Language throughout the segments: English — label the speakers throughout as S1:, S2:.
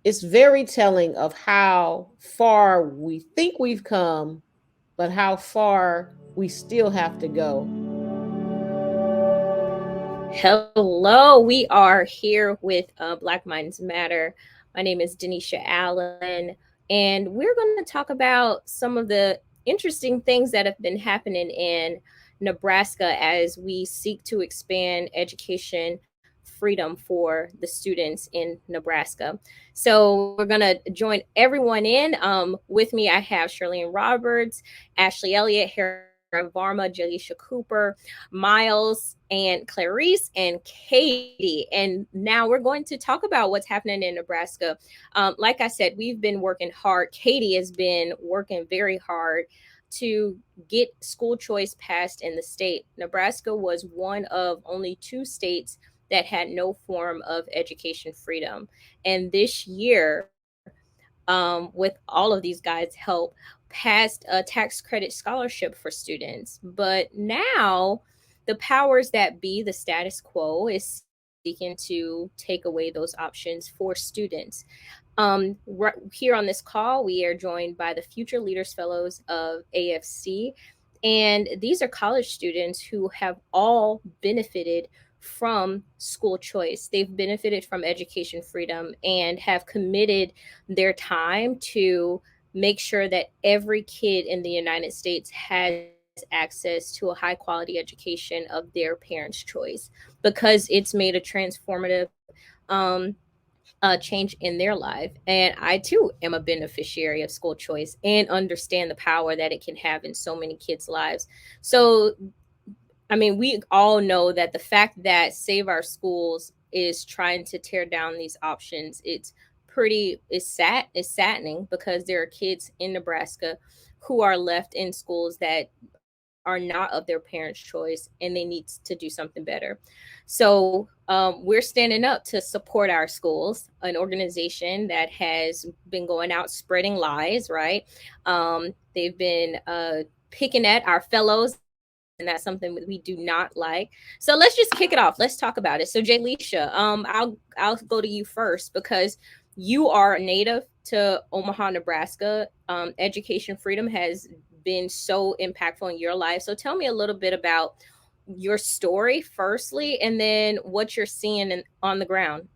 S1: it's very telling of how far we think we've come, but how far we still have to go.
S2: Hello, we are here with Black Minds Matter. My name is Denisha Allen, and we're going to talk about some of the interesting things that have been happening in Nebraska as we seek to expand education freedom for the students in Nebraska. So we're going to join everyone in. With me, I have Shirlene Roberts, Ashley Elliott, Harry Varma, Jalisha Cooper, Miles, and Clarice, and Katie. And now we're going to talk about what's happening in Nebraska. Like I said, we've been working hard. Katie has been working very hard to get school choice passed in the state. Nebraska was one of only two states that had no form of education freedom. And this year, with all of these guys' help, passed a tax credit scholarship for students. But now, the powers that be, the status quo, is seeking to take away those options for students. Right here on this call, we are joined by the Future Leaders Fellows of AFC. And these are college students who have all benefited from school choice. They've benefited from education freedom and have committed their time to make sure that every kid in the United States has access to a high quality education of their parents' choice because it's made a transformative um, change in their life. And I too am a beneficiary of school choice and understand the power that it can have in so many kids' lives. So, I mean, we all know that the fact that Save Our Schools is trying to tear down these options, it's saddening because there are kids in Nebraska who are left in schools that are not of their parents' choice and they need to do something better. So we're standing up to support our schools, an organization that has been going out spreading lies, right? They've been picking at our fellows, and that's something that we do not like. So let's just kick it off. Let's talk about it. So Jaylisha, I'll go to you first because you are native to Omaha, Nebraska. Education freedom has been so impactful in your life. So tell me a little bit about your story firstly, and then what you're seeing on the ground.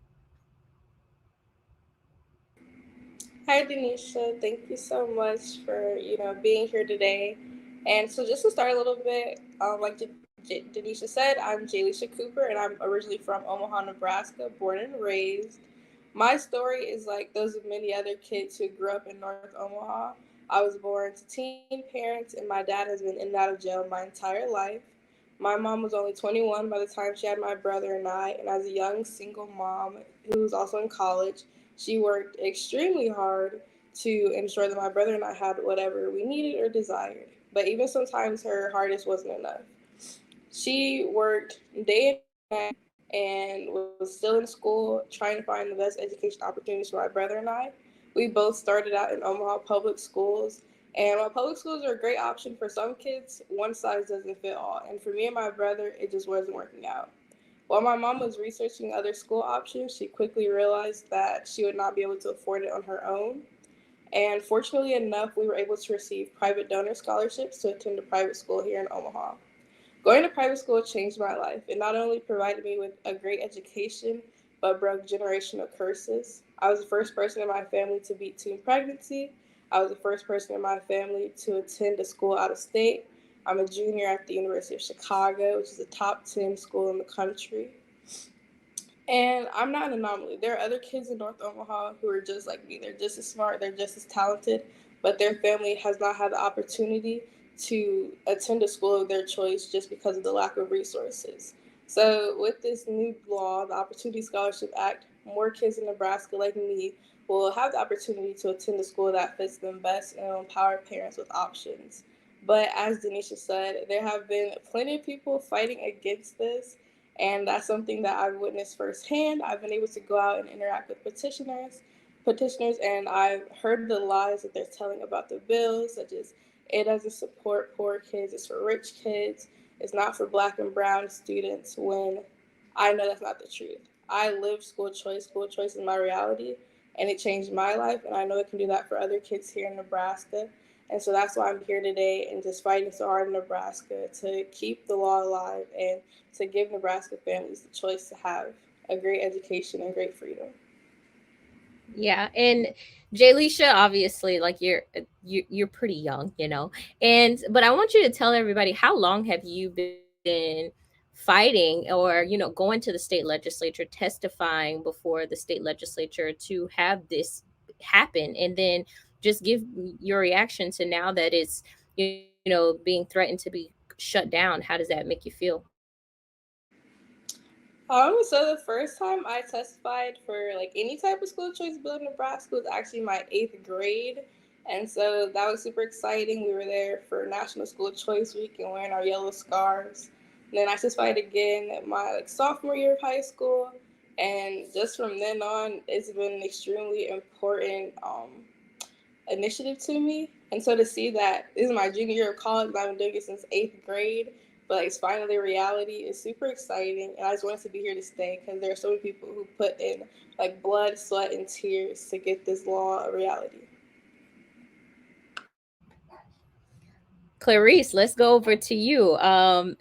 S3: Hi, Denisha. Thank you so much for being here today. And so, just to start a little bit, Denisha said, I'm Jalisha Cooper, and I'm originally from Omaha, Nebraska, born and raised. My story is like those of many other kids who grew up in North Omaha. I was born to teen parents, and my dad has been in and out of jail my entire life. My mom was only 21 by the time she had my brother and I, and as a young single mom who was also in college, she worked extremely hard to ensure that my brother and I had whatever we needed or desired. But even sometimes her hardest wasn't enough. She worked day and night and was still in school trying to find the best education opportunities for my brother and I. We both started out in Omaha public schools. And while public schools are a great option for some kids, one size doesn't fit all. And for me and my brother, it just wasn't working out. While my mom was researching other school options, she quickly realized that she would not be able to afford it on her own. And fortunately enough, we were able to receive private donor scholarships to attend a private school here in Omaha. Going to private school changed my life. It not only provided me with a great education, but broke generational curses. I was the first person in my family to beat teen pregnancy. I was the first person in my family to attend a school out of state. I'm a junior at the University of Chicago, which is a top 10 school in the country. And I'm not an anomaly. There are other kids in North Omaha who are just like me. They're just as smart, they're just as talented, but their family has not had the opportunity to attend a school of their choice just because of the lack of resources. So, with this new law, the Opportunity Scholarship Act, more kids in Nebraska like me will have the opportunity to attend a school that fits them best and will empower parents with options. But as Denisha said, there have been plenty of people fighting against this, and that's something that I've witnessed firsthand. I've been able to go out and interact with petitioners, and I've heard the lies that they're telling about the bill, such as it doesn't support poor kids, it's for rich kids, it's not for black and brown students, when I know that's not the truth. I live school choice is my reality, and it changed my life. And I know it can do that for other kids here in Nebraska. And so that's why I'm here today and just fighting so hard in Nebraska to keep the law alive and to give Nebraska families the choice to have a great education and great freedom.
S2: Yeah, and Jaylisha, obviously, like you're pretty young, and but I want you to tell everybody, how long have you been fighting, or going to the state legislature, testifying before the state legislature to have this happen, and then just give your reaction to now that it's being threatened to be shut down. How does that make you feel?
S3: So the first time I testified for like any type of school choice bill in Nebraska was actually my 8th grade. And so that was super exciting. We were there for National School Choice Week and wearing our yellow scarves. And then I testified again at my sophomore year of high school. And just from then on, it's been an extremely important initiative to me. And so to see that this is my junior year of college, and I've been doing it since 8th grade, but like, it's finally reality, is super exciting. And I just wanted to be here to stay because there are so many people who put in like blood, sweat, and tears to get this law a reality.
S2: Clarice, let's go over to you.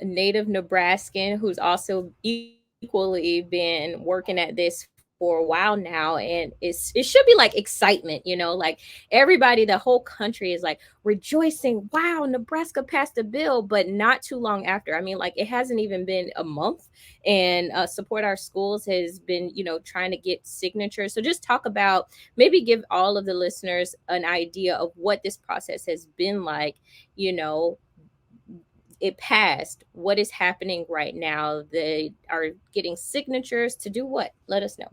S2: Native Nebraskan who's also equally been working at this for a while now, and it should be like excitement, like everybody, the whole country is like rejoicing. Wow, Nebraska passed a bill, but not too long after. I mean, like it hasn't even been a month, and Support Our Schools has been, trying to get signatures. So just talk about, maybe give all of the listeners an idea of what this process has been like. you know it passed. What is happening right now? They are getting signatures to do what? Let us know.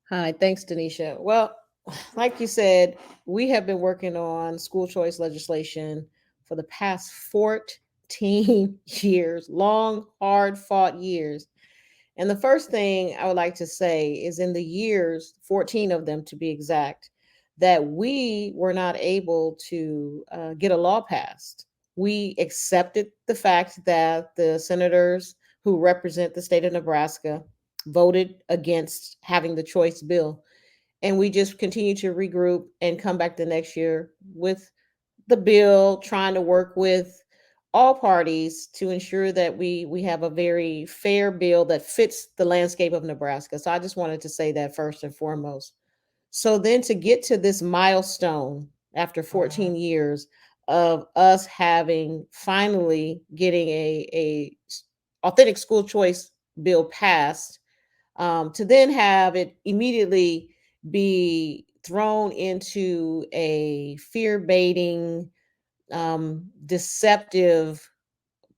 S1: Hi, thanks, Denisha. Well, like you said, we have been working on school choice legislation for the past 14 years, long, hard fought years. And the first thing I would like to say is, in the years, 14 of them to be exact, that we were not able to get a law passed. We accepted the fact that the senators who represent the state of Nebraska voted against having the choice bill. And we just continue to regroup and come back the next year with the bill, trying to work with all parties to ensure that we have a very fair bill that fits the landscape of Nebraska. So I just wanted to say that first and foremost. So then, to get to this milestone after 14 years of us having finally getting a authentic school choice bill passed, to then have it immediately be thrown into a fear baiting, deceptive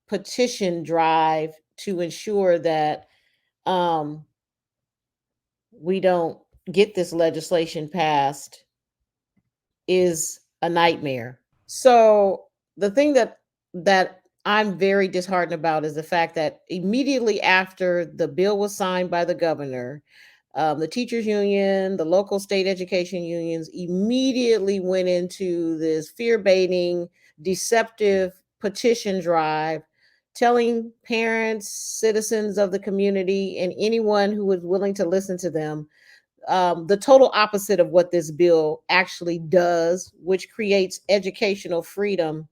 S1: petition drive to ensure that um, we don't get this legislation passed is a nightmare. So the thing that I'm very disheartened about is the fact that immediately after the bill was signed by the governor, the teachers union, the local state education unions immediately went into this fear baiting, deceptive petition drive, telling parents, citizens of the community, and anyone who was willing to listen to them, the total opposite of what this bill actually does, which creates educational freedom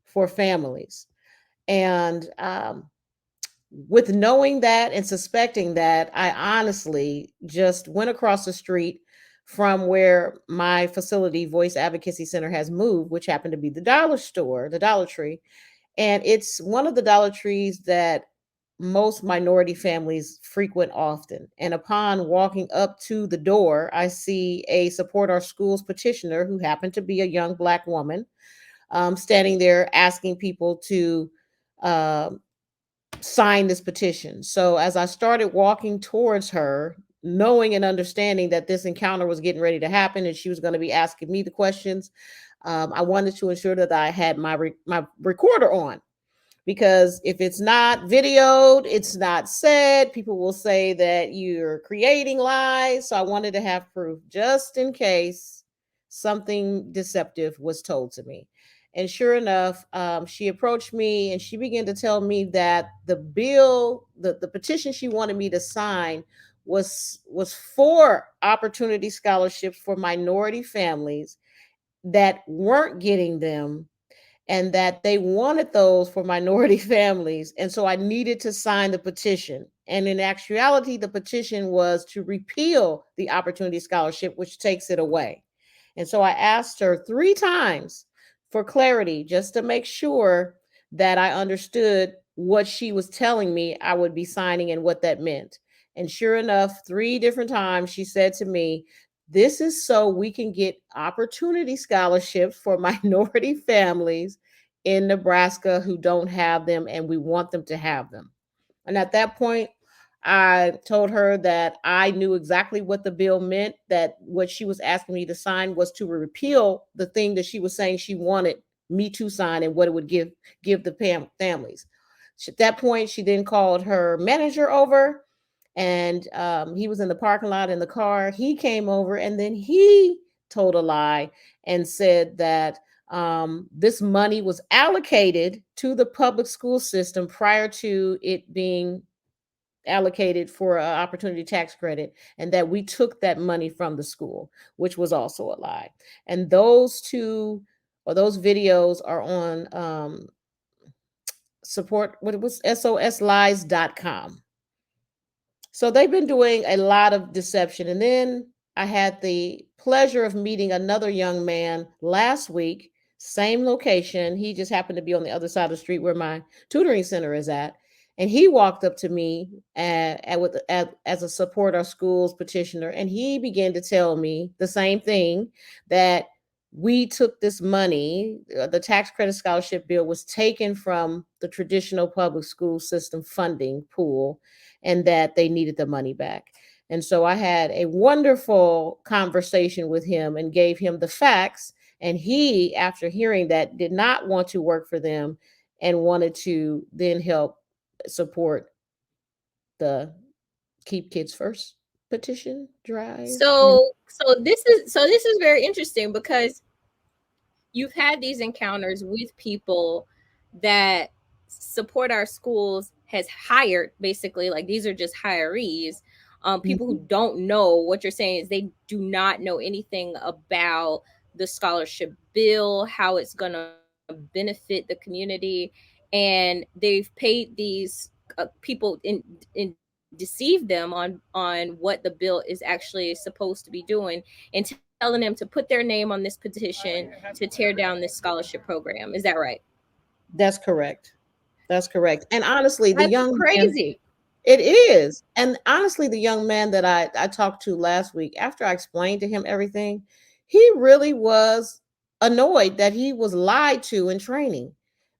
S1: for families. And with knowing that and suspecting that, I honestly just went across the street from where my facility, Voice Advocacy Center, has moved, which happened to be the dollar store, the Dollar Tree. And it's one of the Dollar Trees that most minority families frequent often. And upon walking up to the door, I see a Support Our Schools petitioner who happened to be a young Black woman, standing there asking people to uh, sign this petition. So as I started walking towards her, knowing and understanding that this encounter was getting ready to happen and she was going to be asking me the questions, I wanted to ensure that I had my recorder on, because if it's not videoed, it's not said. People will say that you're creating lies. So I wanted to have proof just in case something deceptive was told to me. And sure enough, she approached me and she began to tell me that the bill, the petition she wanted me to sign, was for opportunity scholarships for minority families that weren't getting them, and that they wanted those for minority families. And so I needed to sign the petition. And in actuality, the petition was to repeal the Opportunity Scholarship, which takes it away. And so I asked her 3 times for clarity, just to make sure that I understood what she was telling me I would be signing and what that meant. And sure enough, 3 different times she said to me, this is so we can get opportunity scholarships for minority families in Nebraska who don't have them, and we want them to have them. And at that point, I told her that I knew exactly what the bill meant, that what she was asking me to sign was to repeal the thing that she was saying she wanted me to sign, and what it would give the families. At that point, she then called her manager over, and he was in the parking lot in the car. He came over, and then he told a lie and said that this money was allocated to the public school system prior to it being allocated for an opportunity tax credit, and that we took that money from the school, which was also a lie. And those videos are on support what it was soslies.com. So they've been doing a lot of deception. And then I had the pleasure of meeting another young man last week, same location. He just happened to be on the other side of the street where my tutoring center is at. And he walked up to me as a support our schools petitioner. And he began to tell me the same thing, that we took this money, the tax credit scholarship bill was taken from the traditional public school system funding pool, and that they needed the money back. And so I had a wonderful conversation with him and gave him the facts. And he, after hearing that, did not want to work for them and wanted to then help support the Keep Kids First petition drive.
S2: So this is very interesting, because you've had these encounters with people that support our schools has hired, basically, like these are just hirees, people who don't know. What you're saying is they do not know anything about the scholarship bill, how it's going to benefit the community, and they've paid these people in deceive them on what the bill is actually supposed to be doing, and telling them to put their name on this petition to tear down this scholarship program. Is that right?
S1: That's correct. That's correct. And honestly, the
S2: That's
S1: young man,
S2: crazy.
S1: it is. And honestly, the young man that I talked to last week, after I explained to him everything, he really was annoyed that he was lied to in training.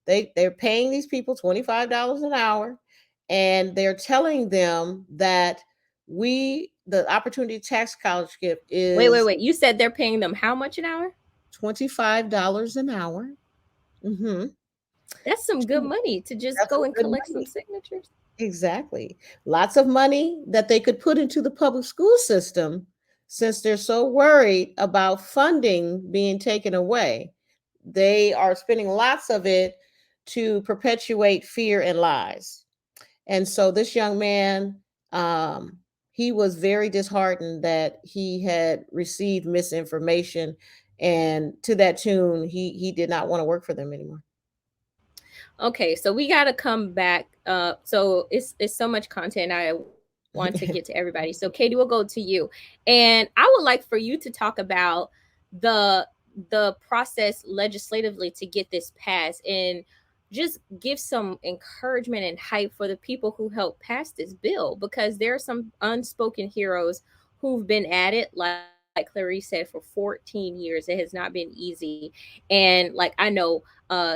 S1: They're paying these people $25 an hour, and they're telling them that the opportunity tax scholarship is
S2: Wait. You said they're paying them how much an hour?
S1: $25 an hour. Hmm.
S2: That's some good money to just
S1: That's
S2: go
S1: some
S2: and
S1: good
S2: collect some
S1: money.
S2: signatures.
S1: Exactly. Lots of money that they could put into the public school system, since they're so worried about funding being taken away. They are spending lots of it to perpetuate fear and lies. And so this young man, he was very disheartened that he had received misinformation, and to that tune, he did not want to work for them anymore.
S2: Okay, so we got to come back. So it's so much content I want to get to everybody. So Katie, we'll go to you, and I would like for you to talk about the the process legislatively to get this passed, and just give some encouragement and hype for the people who helped pass this bill, because there are some unspoken heroes who've been at it, like Clarice said, for 14 years. It has not been easy. And like I know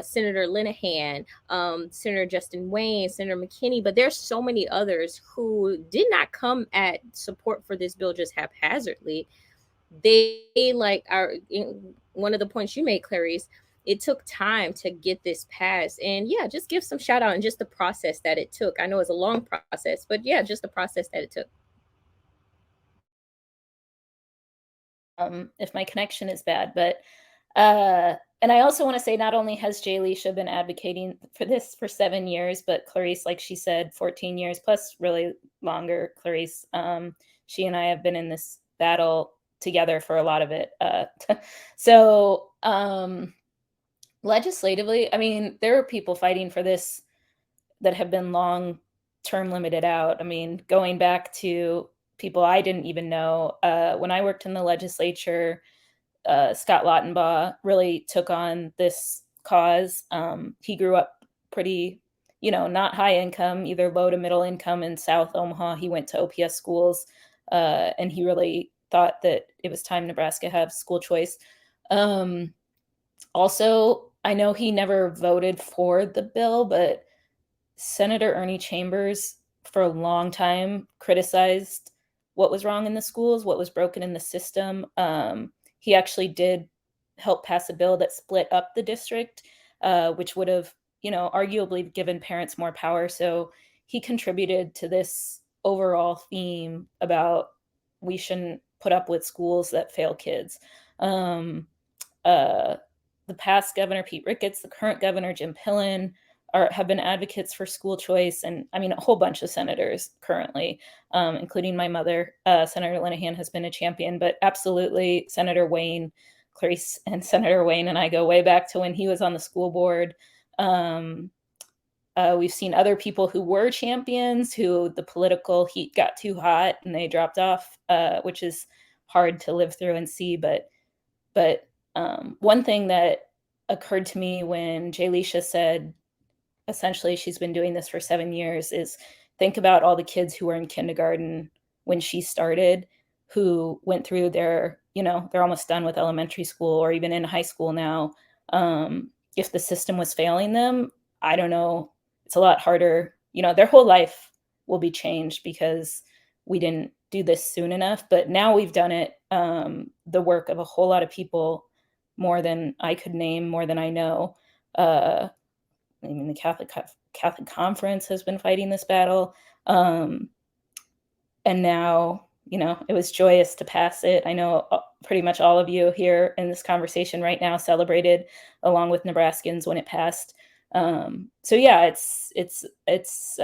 S2: Senator Linehan, Senator Justin Wayne, Senator McKinney, but there's so many others who did not come at support for this bill just haphazardly. They like are one of the points you made, Clarice. It took time to get this passed, and yeah, just give some shout out and just the process that it took. I know it's a long process, but yeah, just the process that it took.
S4: If my connection is bad, but
S2: And I also want to say, not only has Jay Leisha been advocating for this for 7 years, but Clarice, like she said, 14 years plus really longer. Clarice, she and I have been in this battle together for a lot of it. So legislatively, I mean, there are people fighting for this that have been long term limited out. I mean, going back to people I didn't even know, when I worked in the legislature, Scott Lautenbaugh really took on this cause. He grew up pretty, not high income, either low to middle income in South Omaha. He went to OPS schools, and he really thought that it was time Nebraska have school choice. Also, I know he never voted for the bill, but Senator Ernie Chambers for a long time criticized what was wrong in the schools, what was broken in the system. He actually did help pass a bill that split up the district, which would have, arguably given parents more power. So he contributed to this overall theme about we shouldn't put up with schools that fail kids. Uh, the past governor, Pete Ricketts, the current governor, Jim Pillen, have been advocates for school choice. And I mean, a whole bunch of senators currently, including my mother, Senator Linehan, has been a champion, but absolutely Senator Wayne, Clarice and Senator Wayne and I go way back to when he was on the school board. We've seen other people who were champions who the political heat got too hot and they dropped off, which is hard to live through and see. But one thing that occurred to me when Jay Leisha said, essentially, she's been doing this for 7 years, is think about all the kids who were in kindergarten when she started, who went through they're almost done with elementary school or even in high school now. If the system was failing them, I don't know. It's a lot harder. Their whole life will be changed because we didn't do this soon enough. But now we've done it, the work of a whole lot of people, more than I could name, more than I know. I mean, the Catholic Conference has been fighting this battle. And now, it was joyous to pass it. I know pretty much all of you here in this conversation right now celebrated along with Nebraskans when it passed. So yeah, it's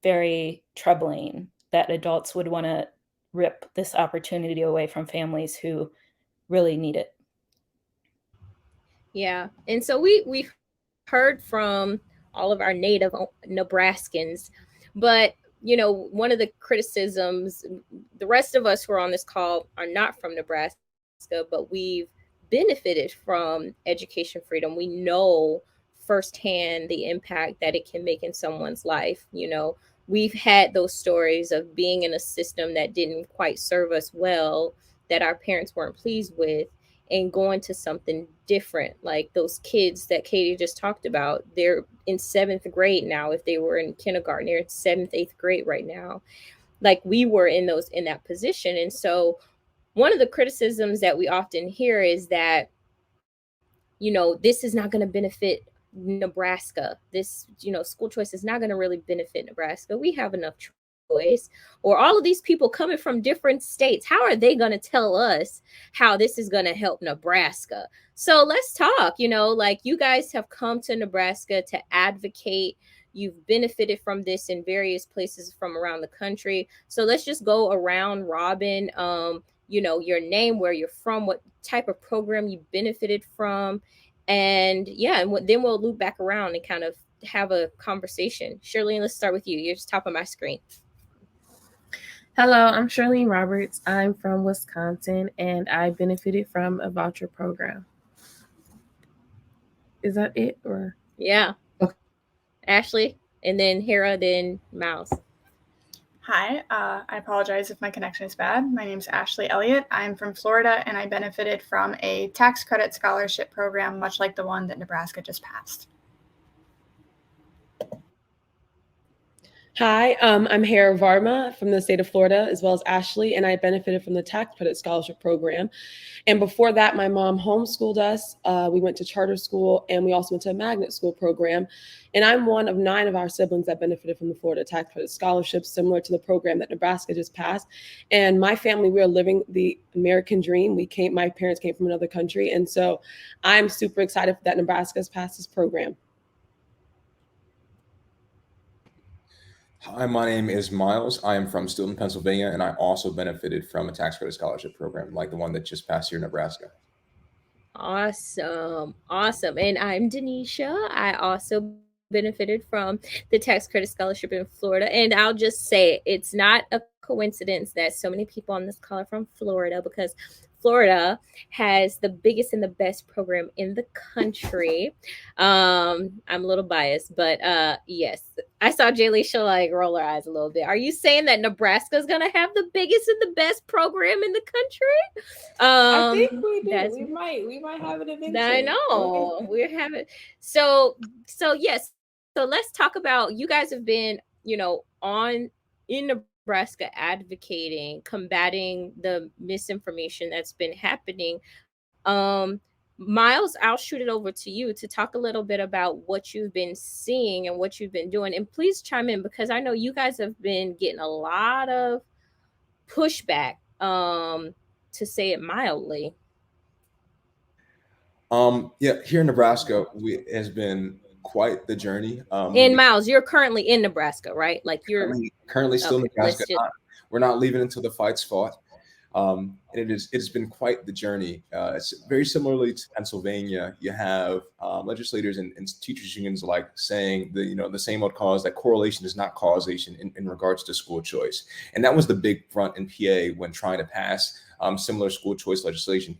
S2: very troubling that adults would want to rip this opportunity away from families who really need it. Yeah. And so we've heard from all of our native Nebraskans, but one of the criticisms, the rest of us who are on this call are not from Nebraska, but we've benefited from education freedom. We know firsthand the impact that it can make in someone's life. We've had those stories of being in a system that didn't quite serve us well, that our parents weren't pleased with, and going to something different. Like those kids that Katie just talked about, they're in 7th grade now. If they were in kindergarten, they're in 7th, 8th grade right now. Like we were in that position. And so one of the criticisms that we often hear is that, this is not going to benefit Nebraska. This, school choice is not going to really benefit Nebraska. We have enough choice. Or all of these people coming from different states, how are they going to tell us how this is going to help Nebraska? So let's talk. Like you guys have come to Nebraska to advocate. You've benefited from this in various places from around the country. So let's just go around robin. Your name, where you're from, what type of program you benefited from, and then we'll loop back around and kind of have a conversation. Shirlene, let's start with you. You're just top of my screen.
S4: Hello, I'm Shirlene Roberts. I'm from Wisconsin, and I benefited from a voucher program. Is that it? Or
S2: yeah, okay. Ashley, and then Hera, then Miles.
S5: Hi, I apologize if my connection is bad. My name is Ashley Elliott. I'm from Florida, and I benefited from a tax credit scholarship program, much like the one that Nebraska just passed.
S4: Hi, I'm Hera Varma from the state of Florida, as well as Ashley, and I benefited from the tax credit scholarship program. And before that, my mom homeschooled us. We went to charter school, and we also went to a magnet school program. And I'm one of 9 of our siblings that benefited from the Florida tax credit scholarship, similar to the program that Nebraska just passed. And my family, we are living the American dream. My parents came from another country, and so I'm super excited that Nebraska has passed this program.
S6: Hi, my name is Miles. I am from Stilton, Pennsylvania, and I also benefited from a tax credit scholarship program like the one that just passed here in Nebraska.
S2: Awesome. Awesome. And I'm Denisha. I also benefited from the tax credit scholarship in Florida. And I'll just say it's not a coincidence that so many people on this call are from Florida, because Florida has the biggest and the best program in the country. I'm a little biased, but yes. I saw Jay Leisha like roll her eyes a little bit. Are you saying that Nebraska is gonna have the biggest and the best program in the country?
S3: I think we do.
S2: That's
S3: We might have it eventually.
S2: I know we're having so yes. So let's talk about, you guys have been, on in Nebraska advocating, combating the misinformation that's been happening. Miles, I'll shoot it over to you to talk a little bit about what you've been seeing and what you've been doing. And please chime in, because I know you guys have been getting a lot of pushback, to say it mildly.
S6: Yeah, here in Nebraska, has been quite the journey.
S2: And Miles, you're currently in Nebraska, right? Like you're
S6: currently still in
S2: okay,
S6: Nebraska. We're not leaving until the fight's fought. And it's been quite the journey. It's very similarly to Pennsylvania. You have legislators and teachers unions like saying the same old cause, that correlation is not causation in regards to school choice. And that was the big front in PA when trying to pass similar school choice legislation.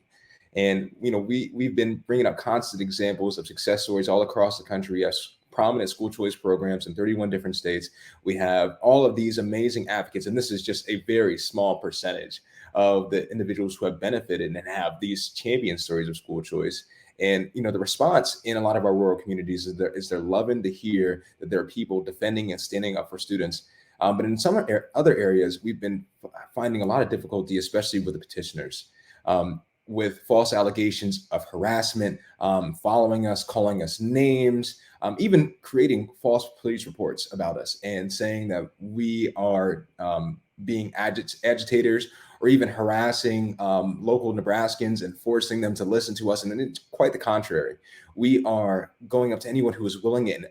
S6: And we've been bringing up constant examples of success stories all across the country as prominent school choice programs in 31 different states. We have all of these amazing advocates, and this is just a very small percentage of the individuals who have benefited and have these champion stories of school choice. And the response in a lot of our rural communities is they're loving to hear that there are people defending and standing up for students. But in some other areas, we've been finding a lot of difficulty, especially with the petitioners. With false allegations of harassment, following us, calling us names, even creating false police reports about us and saying that we are being agitators, or even harassing local Nebraskans and forcing them to listen to us. And it's quite the contrary. We are going up to anyone who is willing and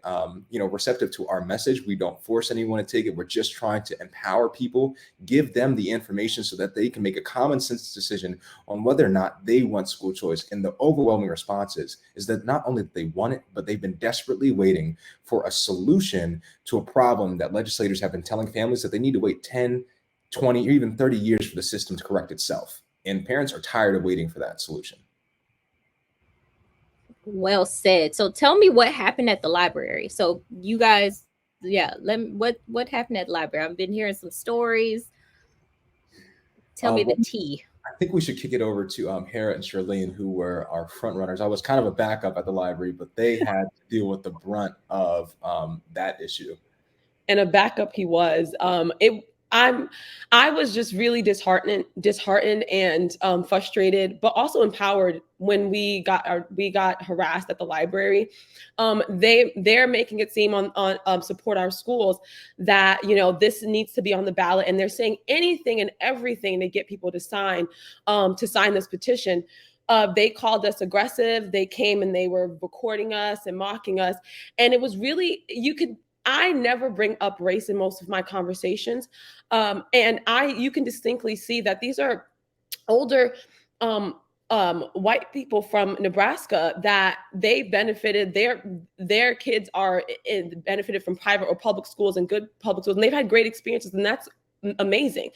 S6: receptive to our message. We don't force anyone to take it. We're just trying to empower people, give them the information so that they can make a common sense decision on whether or not they want school choice. And the overwhelming response is that not only that they want it, but they've been desperately waiting for a solution to a problem that legislators have been telling families that they need to wait 10, 20, or even 30 years for the system to correct itself. And parents are tired of waiting for that solution.
S2: Well said. So tell me what happened at the library. So you guys, what happened at the library? I've been hearing some stories. Tell me the tea.
S6: I think we should kick it over to Hera and Charlene, who were our front runners. I was kind of a backup at the library, but they had to deal with the brunt of that issue.
S4: And a backup he was. I was just really disheartened and frustrated, but also empowered when we got harassed at the library. They're making it seem on Support Our Schools that this needs to be on the ballot, and they're saying anything and everything to get people to sign this petition. They called us aggressive. They came and they were recording us and mocking us, and it was really I never bring up race in most of my conversations. And you can distinctly see that these are older white people from Nebraska that they benefited. Their kids are benefited from private or public schools and good public schools, and they've had great experiences, and that's amazing.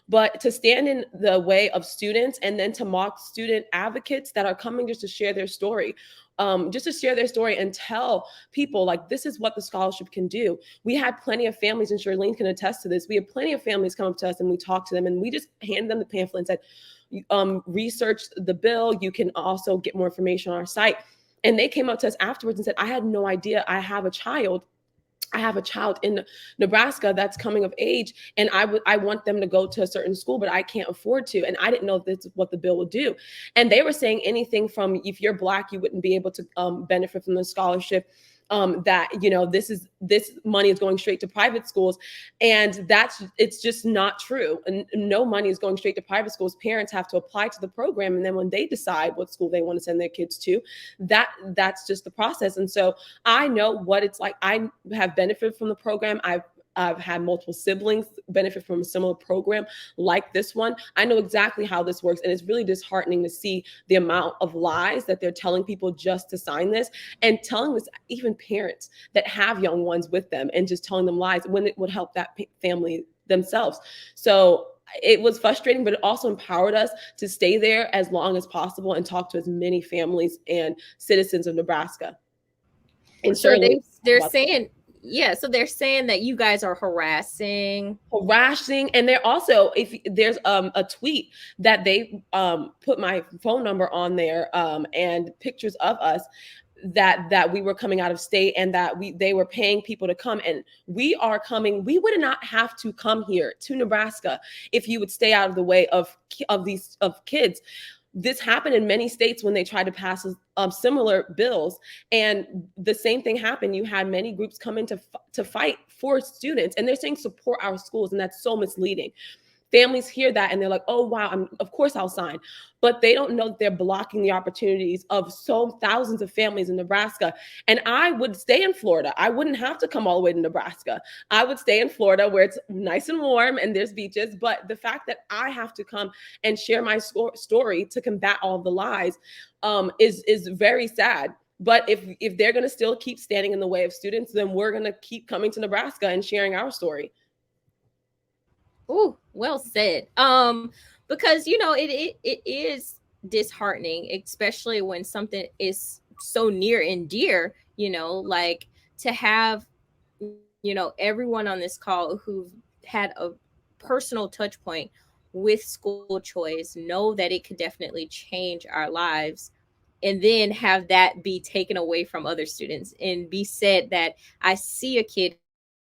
S4: But to stand in the way of students and then to mock student advocates that are coming just to share their story, and tell people like, this is what the scholarship can do. We had plenty of families, and Charlene can attest to this. We had plenty of families come up to us and we talked to them, and we just handed them the pamphlet and said, research the bill. You can also get more information on our site. And they came up to us afterwards and said, I had no idea I have a child I have a child in Nebraska that's coming of age, and I want them to go to a certain school, but I can't afford to. And I didn't know this is what the bill would do. And they were saying anything from, if you're Black, you wouldn't be able to benefit from the scholarship. That, you know, this money is going straight to private schools, and it's just not true. And no money is going straight to private schools. Parents have to apply to the program, and then when they decide what school they want to send their kids to, that's just the process. And so I know what it's like. I have benefited from the program. I've had multiple siblings benefit from a similar program like this one. I know exactly how this works. And it's really disheartening to see the amount of lies that they're telling people just to sign this, and telling this, even parents that have young ones with them, and just telling them lies when it would help that family themselves. So it was frustrating, but it also empowered us to stay there as long as possible and talk to as many families and citizens of Nebraska. And
S2: So
S4: certainly
S2: they're saying, yeah, so they're saying that you guys are harassing,
S4: and they're also, if there's a tweet that they put my phone number on there, and pictures of us, that we were coming out of state, and that they were paying people to come, and we are coming. We would not have to come here to Nebraska if you would stay out of the way of kids. This happened in many states when they tried to pass similar bills, and the same thing happened. You had many groups come in to fight for students, and they're saying support our schools, and that's so misleading. Families hear that and they're like, oh, wow, of course I'll sign. But they don't know that they're blocking the opportunities of thousands of families in Nebraska. And I would stay in Florida. I wouldn't have to come all the way to Nebraska. I would stay in Florida where it's nice and warm and there's beaches. But the fact that I have to come and share my story to combat all the lies is very sad. But if they're going to still keep standing in the way of students, then we're going to keep coming to Nebraska and sharing our story.
S2: Oh, well said. Because it is disheartening, especially when something is so near and dear. Like to have everyone on this call who've had a personal touch point with school choice know that it could definitely change our lives, and then have that be taken away from other students and be said that I see a kid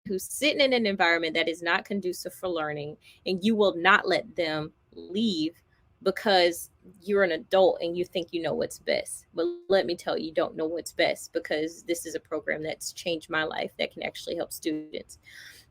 S2: who's sitting in an environment that is not conducive for learning, and you will not let them leave because you're an adult and you think you know what's best. But let me tell you, you don't know what's best, because this is a program that's changed my life that can actually help students.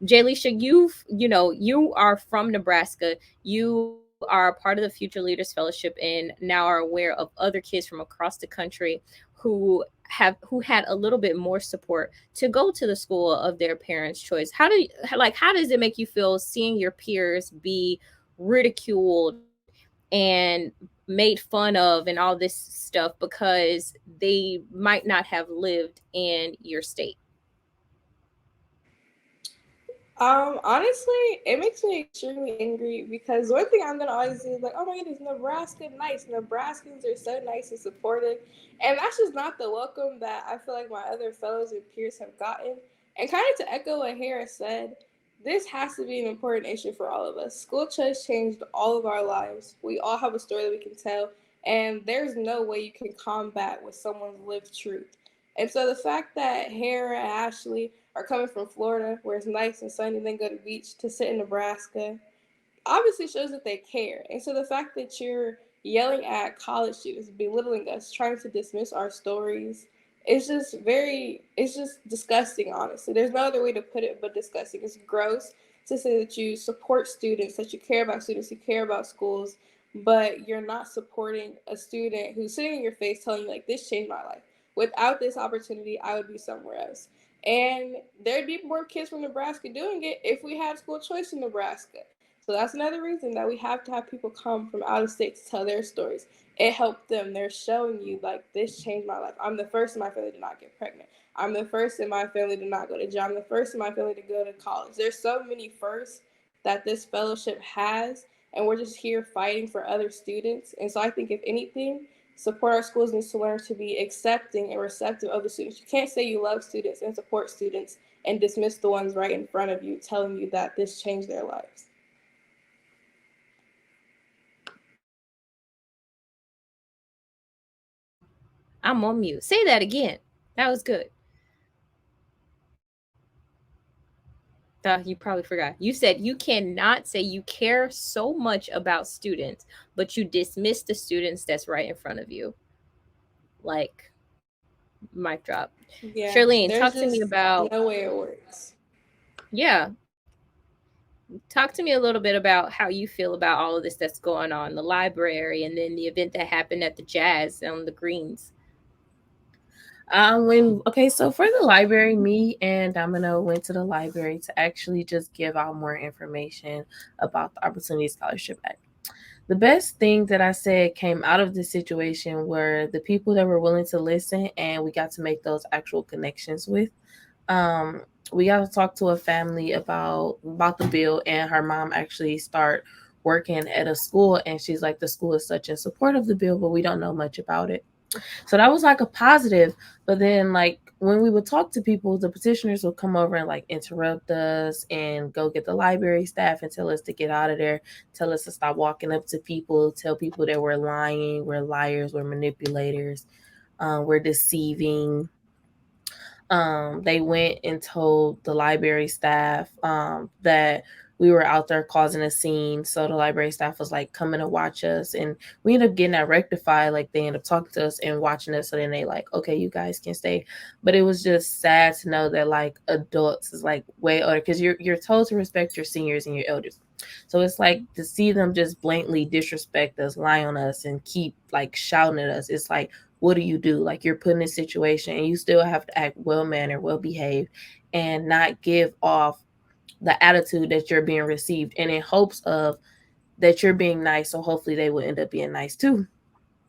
S2: Jaylisha, you are from Nebraska. You are part of the Future Leaders Fellowship, and now are aware of other kids from across the country who had a little bit more support to go to the school of their parents' choice. How does it make you feel seeing your peers be ridiculed and made fun of and all this stuff because they might not have lived in your state?
S3: Honestly, it makes me extremely angry, because one thing I'm gonna always do is like, oh my goodness, Nebraska, nice. Nebraskans are so nice and supportive, and that's just not the welcome that I feel like my other fellows and peers have gotten. And kind of to echo what Harris said, this has to be an important issue for all of us. School choice changed all of our lives. We all have a story that we can tell, and there's no way you can combat with someone's lived truth. And so the fact that Hera and Ashley are coming from Florida, where it's nice and sunny, and then go to the beach, to sit in Nebraska, obviously shows that they care. And so the fact that you're yelling at college students, belittling us, trying to dismiss our stories, it's just disgusting, honestly. There's no other way to put it but disgusting. It's gross to say that you support students, that you care about students, you care about schools, but you're not supporting a student who's sitting in your face telling you, like, this changed my life. Without this opportunity, I would be somewhere else. And there'd be more kids from Nebraska doing it if we had school choice in Nebraska. So that's another reason that we have to have people come from out of state to tell their stories. It helped them. They're showing you, like, this changed my life. I'm the first in my family to not get pregnant. I'm the first in my family to not go to jail. I'm the first in my family to go to college. There's so many firsts that this fellowship has, and we're just here fighting for other students. And so I think, if anything, support our schools needs to learn to be accepting and receptive of the students. You can't say you love students and support students and dismiss the ones right in front of you telling you that this changed their lives.
S2: I'm on mute. Say that again. That was good. You probably forgot. You said you cannot say you care so much about students, but you dismiss the students that's right in front of you. Like, mic drop.
S3: Yeah,
S2: Charlene, talk
S3: there's
S2: to me
S3: just
S2: about,
S3: no way it works.
S2: yeah, talk to me a little bit about how you feel about all of this that's going on, the library, and then the event that happened at the Jazz on the Greens.
S7: When okay, so for the library, me and Domino went to the library to actually just give out more information about the Opportunity Scholarship Act. The best thing that I said came out of this situation were the people that were willing to listen, and we got to make those actual connections with. Um, we got to talk to a family about the bill, and her mom actually start working at a school, and she's like, the school is such in support of the bill, but we don't know much about it. So that was like a positive. But then, like, when we would talk to people, the petitioners would come over and like interrupt us and go get the library staff and tell us to get out of there, tell us to stop walking up to people, tell people that we're lying, we're liars, we're manipulators, we're deceiving. They went and told the library staff that we were out there causing a scene. So the library staff was like coming to watch us, and we ended up getting that rectified. Like they ended up talking to us and watching us. So then they like, okay, you guys can stay. But it was just sad to know that like adults is like way older, because you're told to respect your seniors and your elders. So it's like to see them just blatantly disrespect us, lie on us, and keep like shouting at us. It's like, what do you do? Like you're put in a situation and you still have to act well mannered, well behaved, and not give off the attitude that you're being received, and in hopes of that you're being nice. So hopefully they will end up being nice too.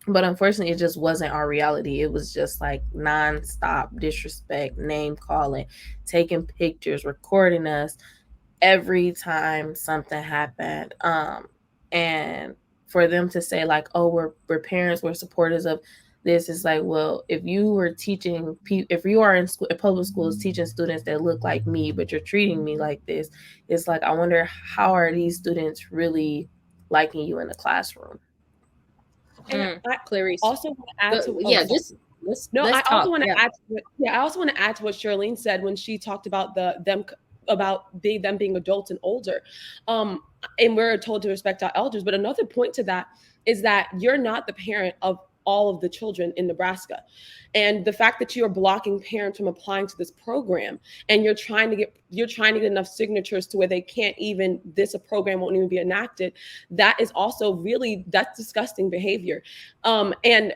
S7: But unfortunately, it just wasn't our reality. It was just like nonstop disrespect, name calling, taking pictures, recording us every time something happened. And for them to say like, oh, we're parents, we're supporters of this, is like, well, if you were teaching if you are in school, in public schools, teaching students that look like me, but you're treating me like this, it's like, I wonder how are these students really liking you in the classroom.
S4: And I
S2: Clarice,
S4: also want to add to, oh,
S2: yeah,
S4: sorry.
S2: just let's
S4: No, I
S2: let's
S4: also
S2: talk.
S4: want to
S2: Yeah.
S4: add to what, yeah, I also want to add to what Charlene said when she talked about them being adults and older. And we're told to respect our elders. But another point to that is that you're not the parent of all of the children in Nebraska. And the fact that you are blocking parents from applying to this program, and you're trying to get enough signatures to where they can't even, this a program won't even be enacted, that is also really, that's disgusting behavior. And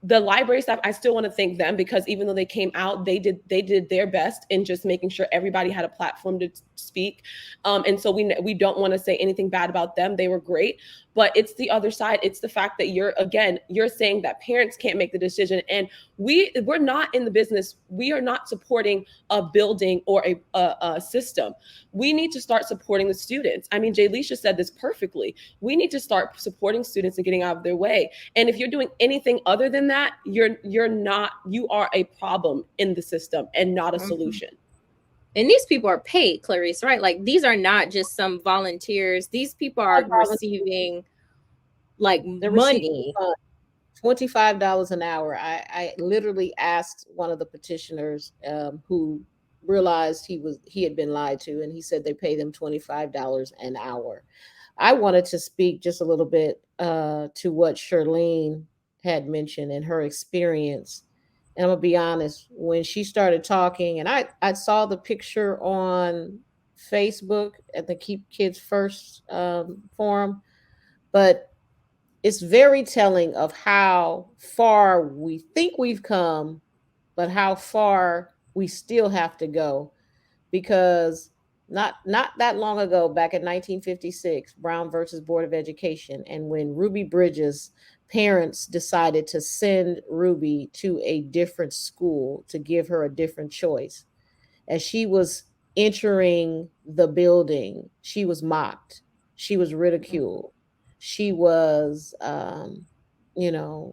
S4: the library staff, I still want to thank them, because even though they came out, they did their best in just making sure everybody had a platform to speak. And so we don't want to say anything bad about them. They were great. But it's the other side. It's the fact that you're saying that parents can't make the decision, and we're not in the business. We are not supporting a building or a system. We need to start supporting the students. I mean, Jay Leisha said this perfectly. We need to start supporting students and getting out of their way. And if you're doing anything other than that, you are a problem in the system and not a solution.
S2: And these people are paid, Clarice, right? Like these are not just some volunteers. These people are receiving like
S1: They're receiving
S2: money.
S1: $25 an hour. I literally asked one of the petitioners who realized he had been lied to, and he said they pay them $25 an hour. I wanted to speak just a little bit to what Charlene had mentioned and her experience. And I'm gonna be honest, when she started talking, and I saw the picture on Facebook at the Keep Kids First forum, but it's very telling of how far we think we've come, but how far we still have to go. Because not that long ago, back in 1956, Brown versus Board of Education, and when Ruby Bridges' parents decided to send Ruby to a different school to give her a different choice, as she was entering the building, she was mocked, she was ridiculed, she was,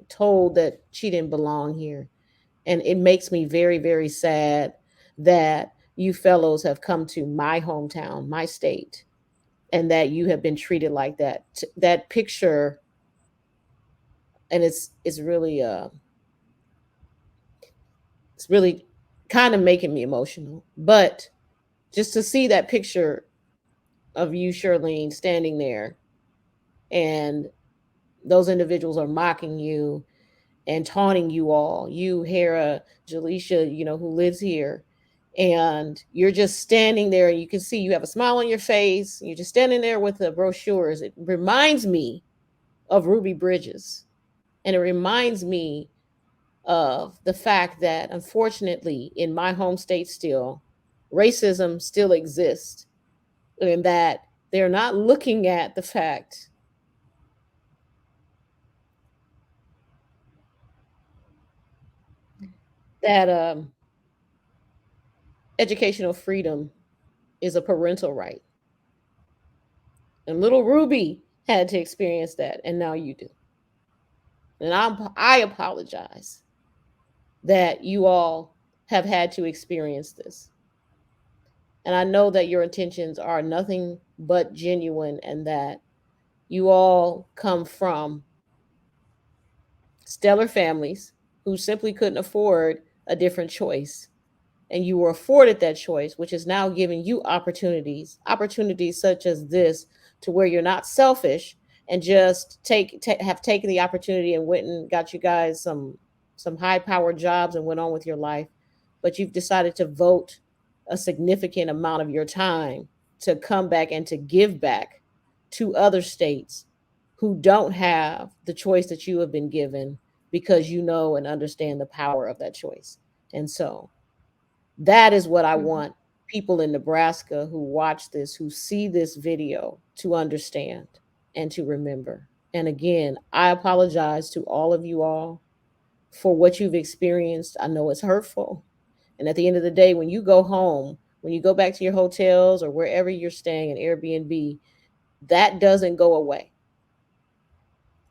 S1: told that she didn't belong here. And it makes me very, very sad that you fellows have come to my hometown, my state, and that you have been treated like that. That picture, and it's really kind of making me emotional. But just to see that picture of you, Charlene, standing there, and those individuals are mocking you and taunting you all, you, Hera, Jaleisha, who lives here, and you're just standing there, and you can see you have a smile on your face. You're just standing there with the brochures. It reminds me of Ruby Bridges, and it reminds me of the fact that, unfortunately, in my home state still, racism still exists, and that they're not looking at the fact that educational freedom is a parental right. And little Ruby had to experience that, and now you do. And I apologize that you all have had to experience this. And I know that your intentions are nothing but genuine, and that you all come from stellar families who simply couldn't afford a different choice. And you were afforded that choice, which is now giving you opportunities such as this, to where you're not selfish and just have taken the opportunity and went and got you guys some high powered jobs and went on with your life. But you've decided to vote a significant amount of your time to come back and to give back to other states who don't have the choice that you have been given, because you know and understand the power of that choice. And so that is what I want people in Nebraska who watch this, who see this video, to understand and to remember. And again, I apologize to all of you all for what you've experienced. I know it's hurtful. And at the end of the day, when you go home, when you go back to your hotels or wherever you're staying in Airbnb, that doesn't go away.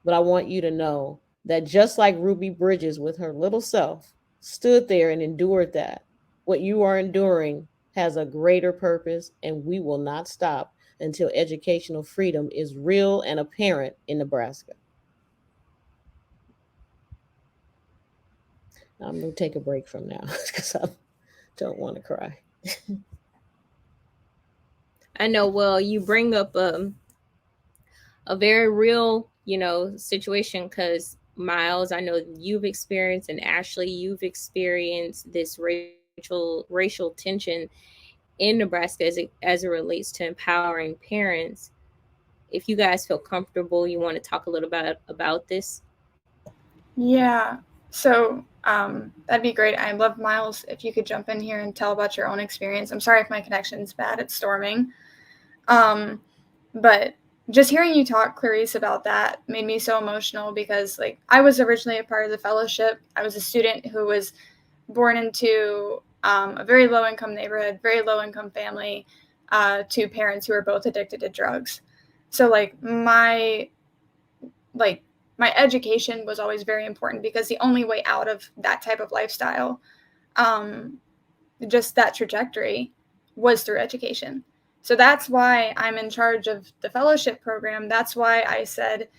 S1: But I want you to know that just like Ruby Bridges with her little self stood there and endured that, what you are enduring has a greater purpose, and we will not stop until educational freedom is real and apparent in Nebraska. I'm going to take a break from now because I don't want to cry.
S2: I know. Well, you bring up a very real, situation, because Miles, I know you've experienced, and Ashley, you've experienced this racial tension in Nebraska as it relates to empowering parents. If you guys feel comfortable, you want to talk a little bit about this?
S5: Yeah. So that'd be great. I'd love, Miles, if you could jump in here and tell about your own experience. I'm sorry if my connection's bad. It's storming. But just hearing you talk, Clarice, about that made me so emotional, because I was originally a part of the fellowship. I was a student who was born into a very low income neighborhood, very low income family, to parents who were both addicted to drugs. So my education was always very important, because the only way out of that type of lifestyle, just that trajectory, was through education. So that's why I'm in charge of the fellowship program. That's why I said,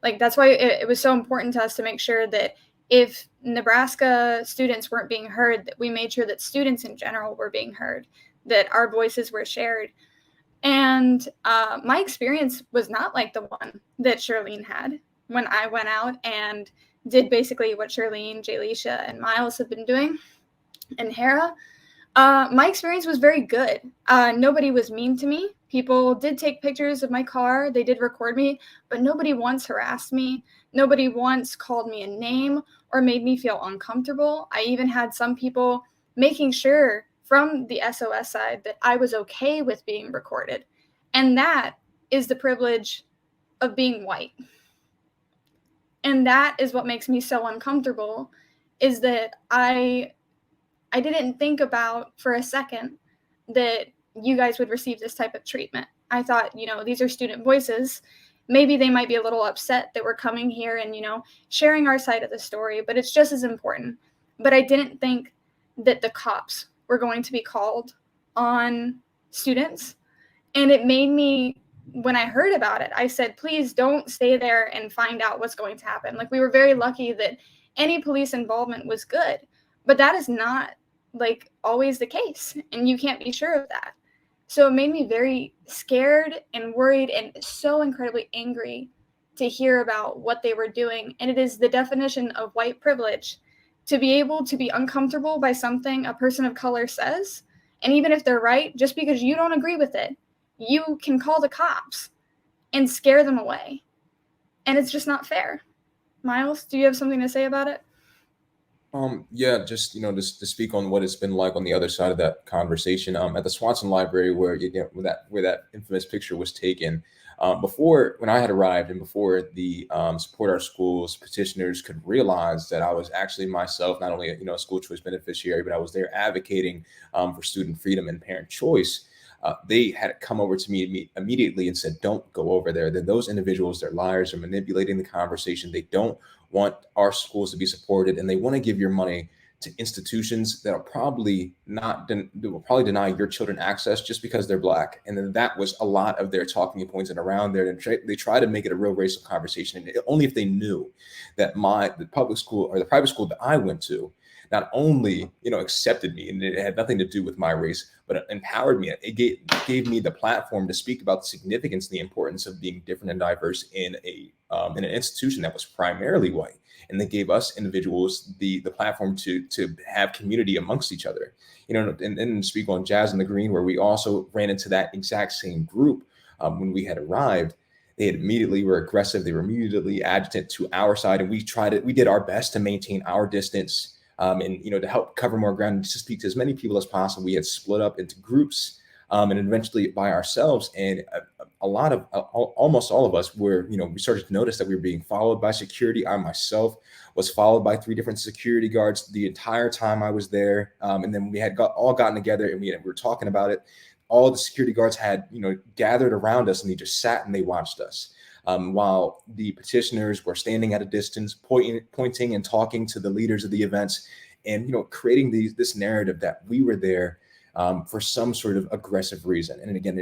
S5: that's why it was so important to us to make sure that if Nebraska students weren't being heard, that we made sure that students in general were being heard, that our voices were shared. And my experience was not like the one that Charlene had when I went out and did basically what Charlene, Jaleisha, and Miles have been doing, and Hera. My experience was very good. Nobody was mean to me. People did take pictures of my car. They did record me, but nobody once harassed me. Nobody once called me a name or made me feel uncomfortable. I even had some people making sure from the SOS side that I was okay with being recorded. And that is the privilege of being white. And that is what makes me so uncomfortable, is that I didn't think about for a second that you guys would receive this type of treatment. I thought, these are student voices. Maybe they might be a little upset that we're coming here and, sharing our side of the story, but it's just as important. But I didn't think that the cops were going to be called on students. And it made me, when I heard about it, I said, please don't stay there and find out what's going to happen. We were very lucky that any police involvement was good, but that is not always the case, and you can't be sure of that. So it made me very scared and worried and so incredibly angry to hear about what they were doing. And it is the definition of white privilege to be able to be uncomfortable by something a person of color says. And even if they're right, just because you don't agree with it, you can call the cops and scare them away. And it's just not fair. Miles, do you have something to say about it?
S6: Yeah, just just to speak on what it's been like on the other side of that conversation. At the Swanson Library, where where that infamous picture was taken, before when I had arrived, and before the Support Our Schools petitioners could realize that I was actually myself not only a school choice beneficiary, but I was there advocating for student freedom and parent choice. They had come over to me immediately and said, "Don't go over there. Those individuals, they're liars. They're manipulating the conversation. They don't want our schools to be supported, and they want to give your money to institutions that are probably not that will probably deny your children access just because they're Black." And then that was a lot of their talking points, and around there, and they try to make it a real racial conversation. And only if they knew that the public school or the private school that I went to not only accepted me, and it had nothing to do with my race, but it empowered me. It gave me the platform to speak about the significance and the importance of being different and diverse in an institution that was primarily white, and they gave us individuals the platform to have community amongst each other. And speak on Jazz in the Green, where we also ran into that exact same group when we had arrived. They immediately were aggressive. They were immediately agitant to our side, and we did our best to maintain our distance. And to help cover more ground and to speak to as many people as possible. We had split up into groups, and eventually by ourselves. And a lot of almost all of us were, we started to notice that we were being followed by security. I myself was followed by 3 different security guards the entire time I was there. And then we had all gotten together, and we were talking about it. All the security guards had gathered around us, and they just sat and they watched us. While the petitioners were standing at a distance, pointing and talking to the leaders of the events, and creating this narrative that we were there for some sort of aggressive reason. And again,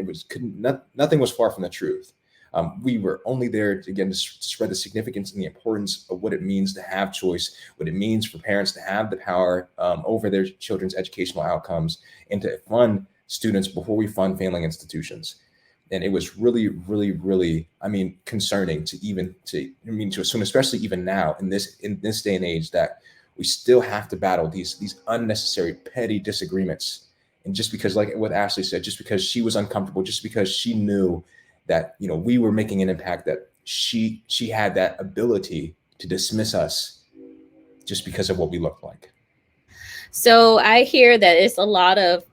S6: nothing was far from the truth. We were only there to spread the significance and the importance of what it means to have choice, what it means for parents to have the power over their children's educational outcomes, and to fund students before we fund failing institutions. And it was really, really, really, concerning to assume, especially even now in this day and age, that we still have to battle these unnecessary petty disagreements. And just because, like what Ashley said, just because she was uncomfortable, just because she knew that we were making an impact, that she had that ability to dismiss us just because of what we looked like.
S2: So I hear that it's a lot of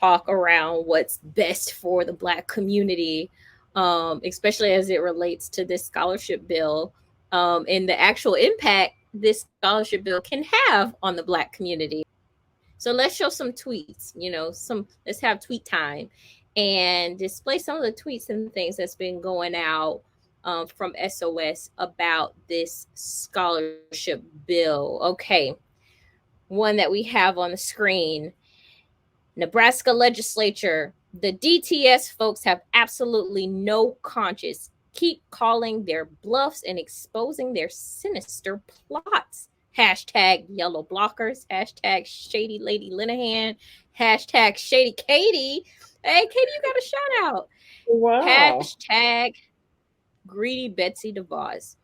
S2: talk around what's best for the Black community, especially as it relates to this scholarship bill, and the actual impact this scholarship bill can have on the Black community. So let's show some tweets, let's have tweet time and display some of the tweets and things that's been going out from SOS about this scholarship bill. Okay. One that we have on the screen: Nebraska legislature, the DTS folks have absolutely no conscience. Keep calling their bluffs and exposing their sinister plots. Hashtag yellow blockers. Hashtag shady lady Linehan. Hashtag shady Katie. Hey, Katie, you got a shout out.
S1: Wow.
S2: Hashtag greedy Betsy DeVos.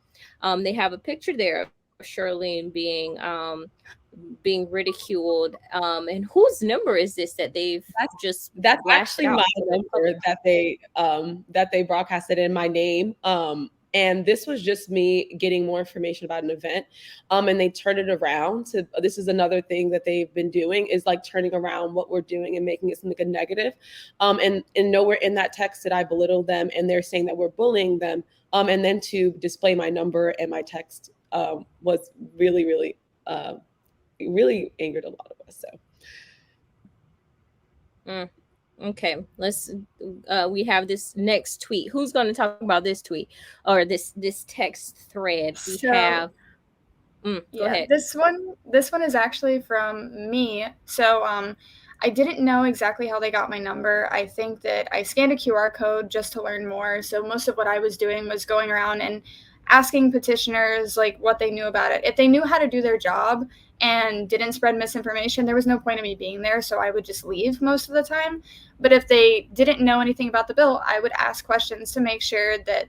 S2: They have a picture there of Charlene being ridiculed, and whose number is this that that's
S4: actually my number that they broadcasted in my name, and this was just me getting more information about an event, and they turned it around to, this is another thing that they've been doing, is like turning around what we're doing and making it something negative, and nowhere in that text did I belittle them, and they're saying that we're bullying them, and then to display my number and my text was really, really really angered a lot of us. So
S2: okay, let's we have this next tweet. Who's going to talk about this tweet or this text thread? Go ahead.
S5: This one is actually from me. So I didn't know exactly how they got my number. I think that I scanned a QR code just to learn more. So most of what I was doing was going around and asking petitioners like what they knew about it. If they knew how to do their job, and didn't spread misinformation, there was no point in me being there, so I would just leave most of the time. But if they didn't know anything about the bill, I would ask questions to make sure that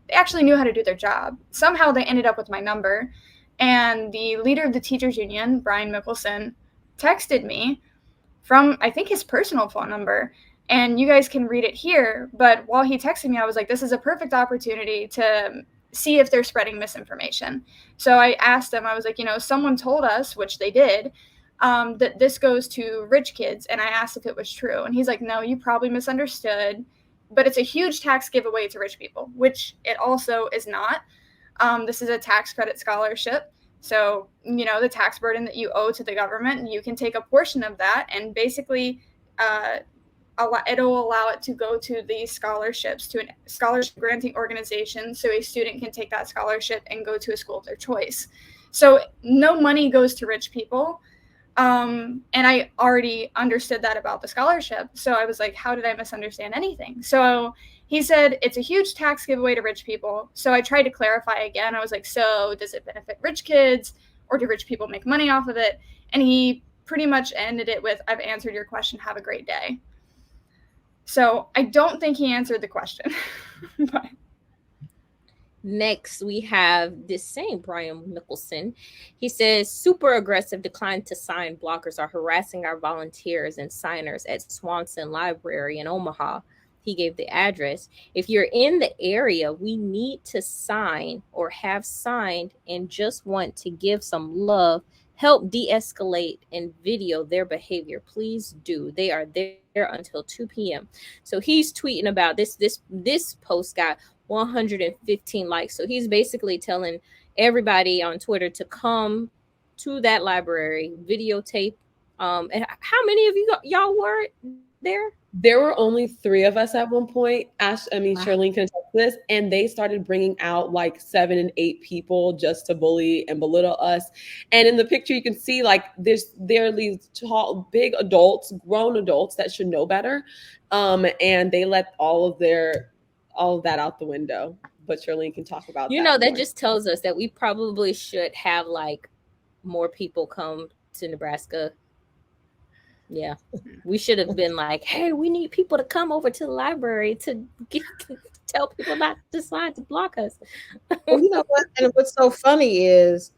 S5: they actually knew how to do their job. Somehow they ended up with my number, and the leader of the teachers union, Brian Mickelson, texted me from, I think, his personal phone number. And you guys can read it here. But while he texted me, I was like, this is a perfect opportunity to see if they're spreading misinformation. So I asked him, I was like, someone told us, which they did, that this goes to rich kids. And I asked if it was true. And he's like, no, you probably misunderstood. But it's a huge tax giveaway to rich people, which it also is not. This is a tax credit scholarship. So, the tax burden that you owe to the government, you can take a portion of that and basically it'll allow it to go to the scholarships, to a scholarship granting organization, so a student can take that scholarship and go to a school of their choice. So no money goes to rich people. And I already understood that about the scholarship. So I was like, how did I misunderstand anything? So he said, it's a huge tax giveaway to rich people. So I tried to clarify again. I was like, so does it benefit rich kids, or do rich people make money off of it? And he pretty much ended it with, I've answered your question. Have a great day. So I don't think he answered the question. But
S2: next, we have this same Brian Mickelson. He says, super aggressive decline to sign blockers are harassing our volunteers and signers at Swanson Library in Omaha. He gave the address. If you're in the area, we need to sign or have signed and just want to give some love, help de-escalate and video their behavior. Please do. They are there until 2 p.m. So he's tweeting about this post got 115 likes. So he's basically telling everybody on Twitter to come to that library, videotape. And how many of y'all were there?
S4: There were only 3 of us at one point.
S2: Wow.
S4: Charlene can attest to this, and they started bringing out like 7 and 8 people just to bully and belittle us. And in the picture, you can see like there are these tall, big adults, grown adults that should know better, and they let all of that out the window. But Charlene can talk about that.
S2: That just tells us that we probably should have like more people come to Nebraska. Yeah, we should have been like, hey, we need people to come over to the library to tell people not to decide to block us.
S1: Well, you know what? And what's so funny is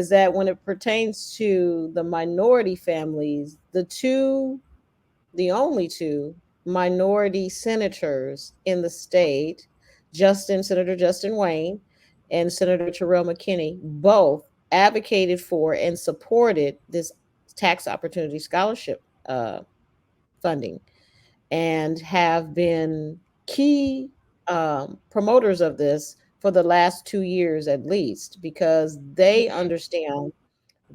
S1: that when it pertains to the minority families, the only two minority senators in the state, Senator Justin Wayne and Senator Terrell McKinney, both advocated for and supported this tax opportunity scholarship funding, and have been key promoters of this for the last 2 years at least, because they understand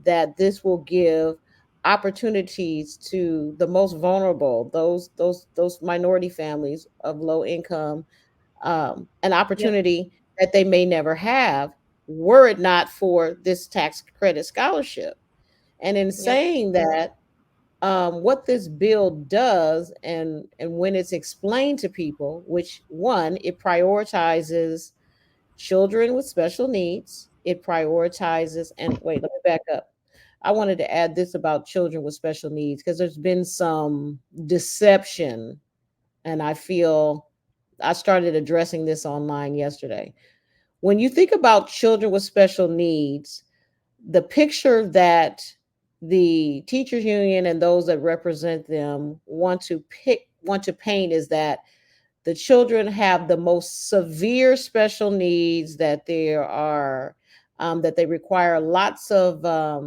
S1: that this will give opportunities to the most vulnerable, those minority families of low income, an opportunity that they may never have were it not for this tax credit scholarship. And in saying that, what this bill does, and when it's explained to people, which one, it prioritizes children with special needs. It prioritizes, and wait, let me back up. I wanted to add this about children with special needs, because there's been some deception, and I feel I started addressing this online yesterday. When you think about children with special needs, the picture that the teachers union and those that represent them want to paint is that the children have the most severe special needs, that there are that they require lots of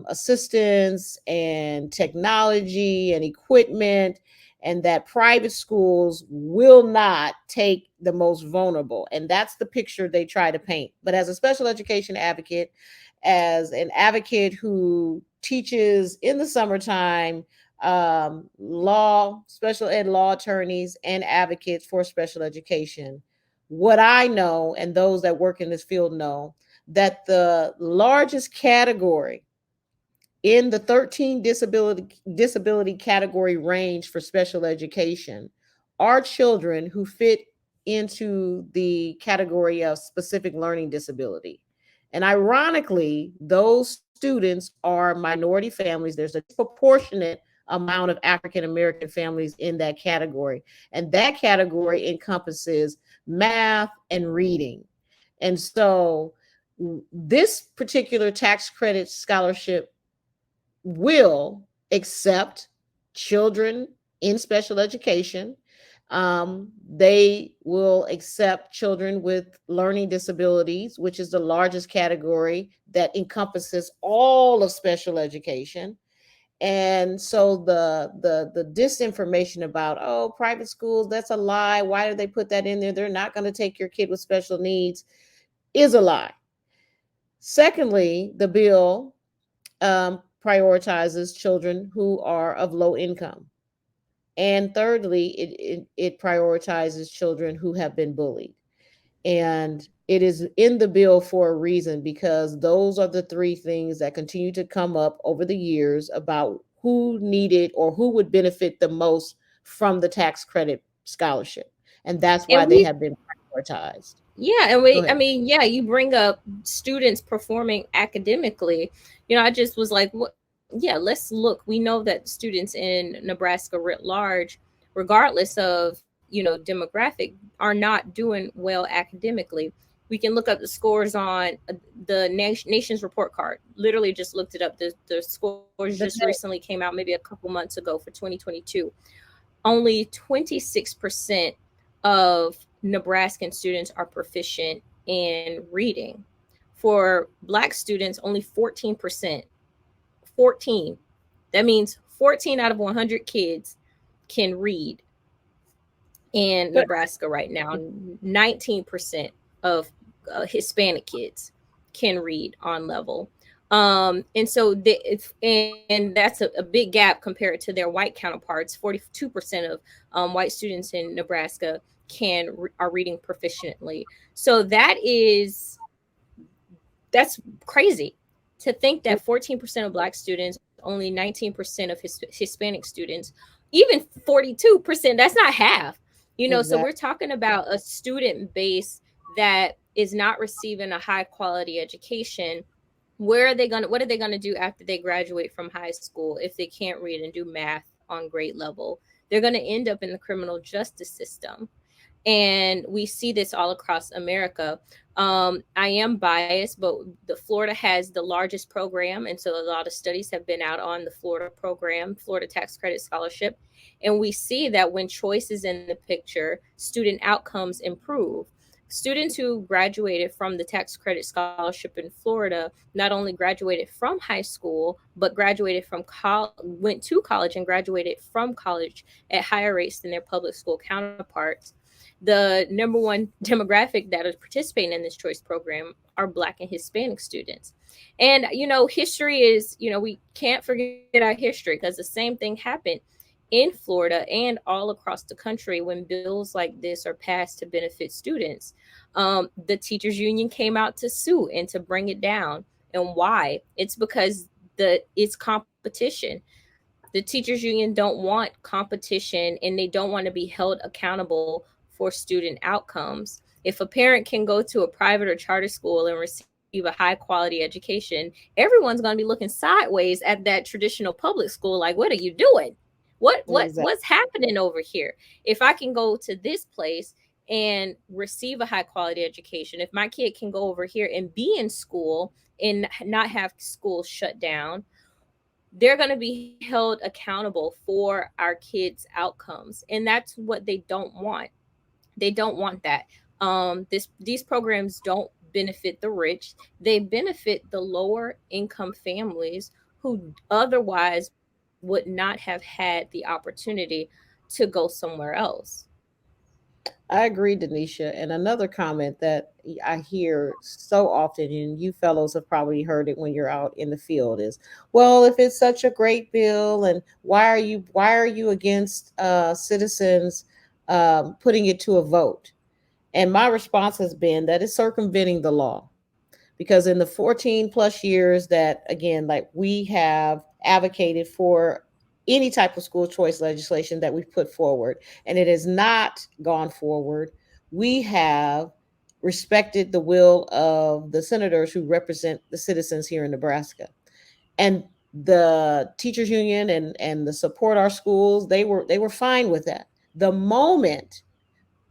S1: assistance and technology and equipment, and that private schools will not take the most vulnerable. And that's the picture they try to paint. But as a special education advocate, as an advocate who teaches in the summertime, special ed law attorneys and advocates for special education, what I know, and those that work in this field know, that the largest category in the 13 disability category range for special education are children who fit into the category of specific learning disability. And ironically, those students are minority families. There's a disproportionate amount of African American families in that category. And that category encompasses math and reading. And so this particular tax credit scholarship will accept children in special education. They will accept children with learning disabilities, which is the largest category that encompasses all of special education. And so the disinformation about, oh, private schools, that's a lie, why did they put that in there, they're not going to take your kid with special needs, is a lie. Secondly, the bill prioritizes children who are of low income. And thirdly, it prioritizes children who have been bullied. And it is in the bill for a reason, because those are the three things that continue to come up over the years about who needed or who would benefit the most from the tax credit scholarship. And that's why
S2: And
S1: they
S2: we,
S1: have been prioritized.
S2: yeah, and
S1: Go
S2: we, I
S1: ahead.
S2: mean, yeah, you bring up students performing academically. I just was like, what? Yeah, let's look. We know that students in Nebraska writ large, regardless of, demographic, are not doing well academically. We can look up the scores on the nation's report card. Literally just looked it up. The scores just
S1: The
S2: recently came out, maybe a couple months ago, for 2022. Only 26% of Nebraskan students are proficient in reading. For Black students, only 14%. 14. That means 14 out of 100 kids can read in
S1: but
S2: Nebraska right now. 19% of Hispanic kids can read on level. And so and that's a big gap compared to their white counterparts. 42% of white students in Nebraska are reading proficiently. So that's crazy to think that 14% of Black students, only 19% of Hispanic students, even 42%, that's not half. So we're
S1: exactly.
S2: talking about a student base that is not receiving a high quality education. What are they going to do after they graduate from high school if they can't read and do math on grade level? They're going to end up in the criminal justice system. And we see this all across America. I am biased, but the Florida has the largest program, and so a lot of studies have been out on the Florida program, Florida Tax Credit Scholarship, and we see that when choice is in the picture, student outcomes improve. Students who graduated from the tax credit scholarship in Florida not only graduated from high school, but went to college and graduated from college at higher rates than their public school counterparts. The number one demographic that is participating in this choice program are Black and Hispanic students. And, history is, we can't forget our history, because the same thing happened in Florida and all across the country when bills like this are passed to benefit students. The teachers union came out to sue and to bring it down. And why? It's because it's competition. The teachers union don't want competition, and they don't want to be held accountable for student outcomes. If a parent can go to a private or charter school and receive a high quality education, everyone's going to be looking sideways at that traditional public school like, what are you doing?
S1: Exactly.
S2: What's happening over here? If I can go to this place and receive a high quality education, if my kid can go over here and be in school and not have school shut down, they're going to be held accountable for our kids' outcomes. And that's what they don't want. They don't want that. These programs don't benefit the rich. They benefit the lower income families who otherwise would not have had the opportunity to go somewhere else.
S1: I agree, Denisha. And another comment that I hear so often, and you fellows have probably heard it when you're out in the field, is, well, if it's such a great bill, and why are you against citizens putting it to a vote? And my response has been that it's circumventing the law, because in the 14 plus years that, again, like, we have advocated for any type of school choice legislation that we've put forward, and it has not gone forward, we have respected the will of the senators who represent the citizens here in Nebraska. And the teachers union and the support our schools, they were fine with that. The moment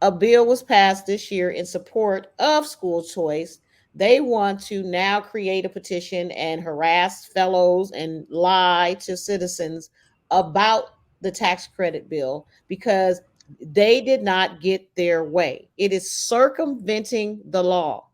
S1: a bill was passed this year in support of school choice, they want to now create a petition and harass fellows and lie to citizens about the tax credit bill because they did not get their way. It is circumventing the law.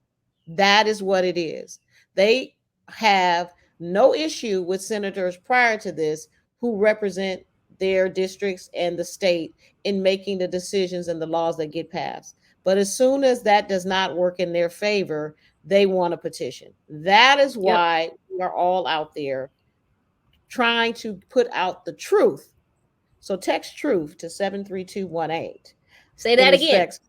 S1: That is what it is. They have no issue with senators prior to this who represent their districts and the state in making the decisions and the laws that get passed. But as soon as that does not work in their favor, they want a petition. That is
S2: Yep.
S1: why we are all out there trying to put out the truth. So text truth to 73218
S2: Say
S1: in
S2: that again.
S1: respects.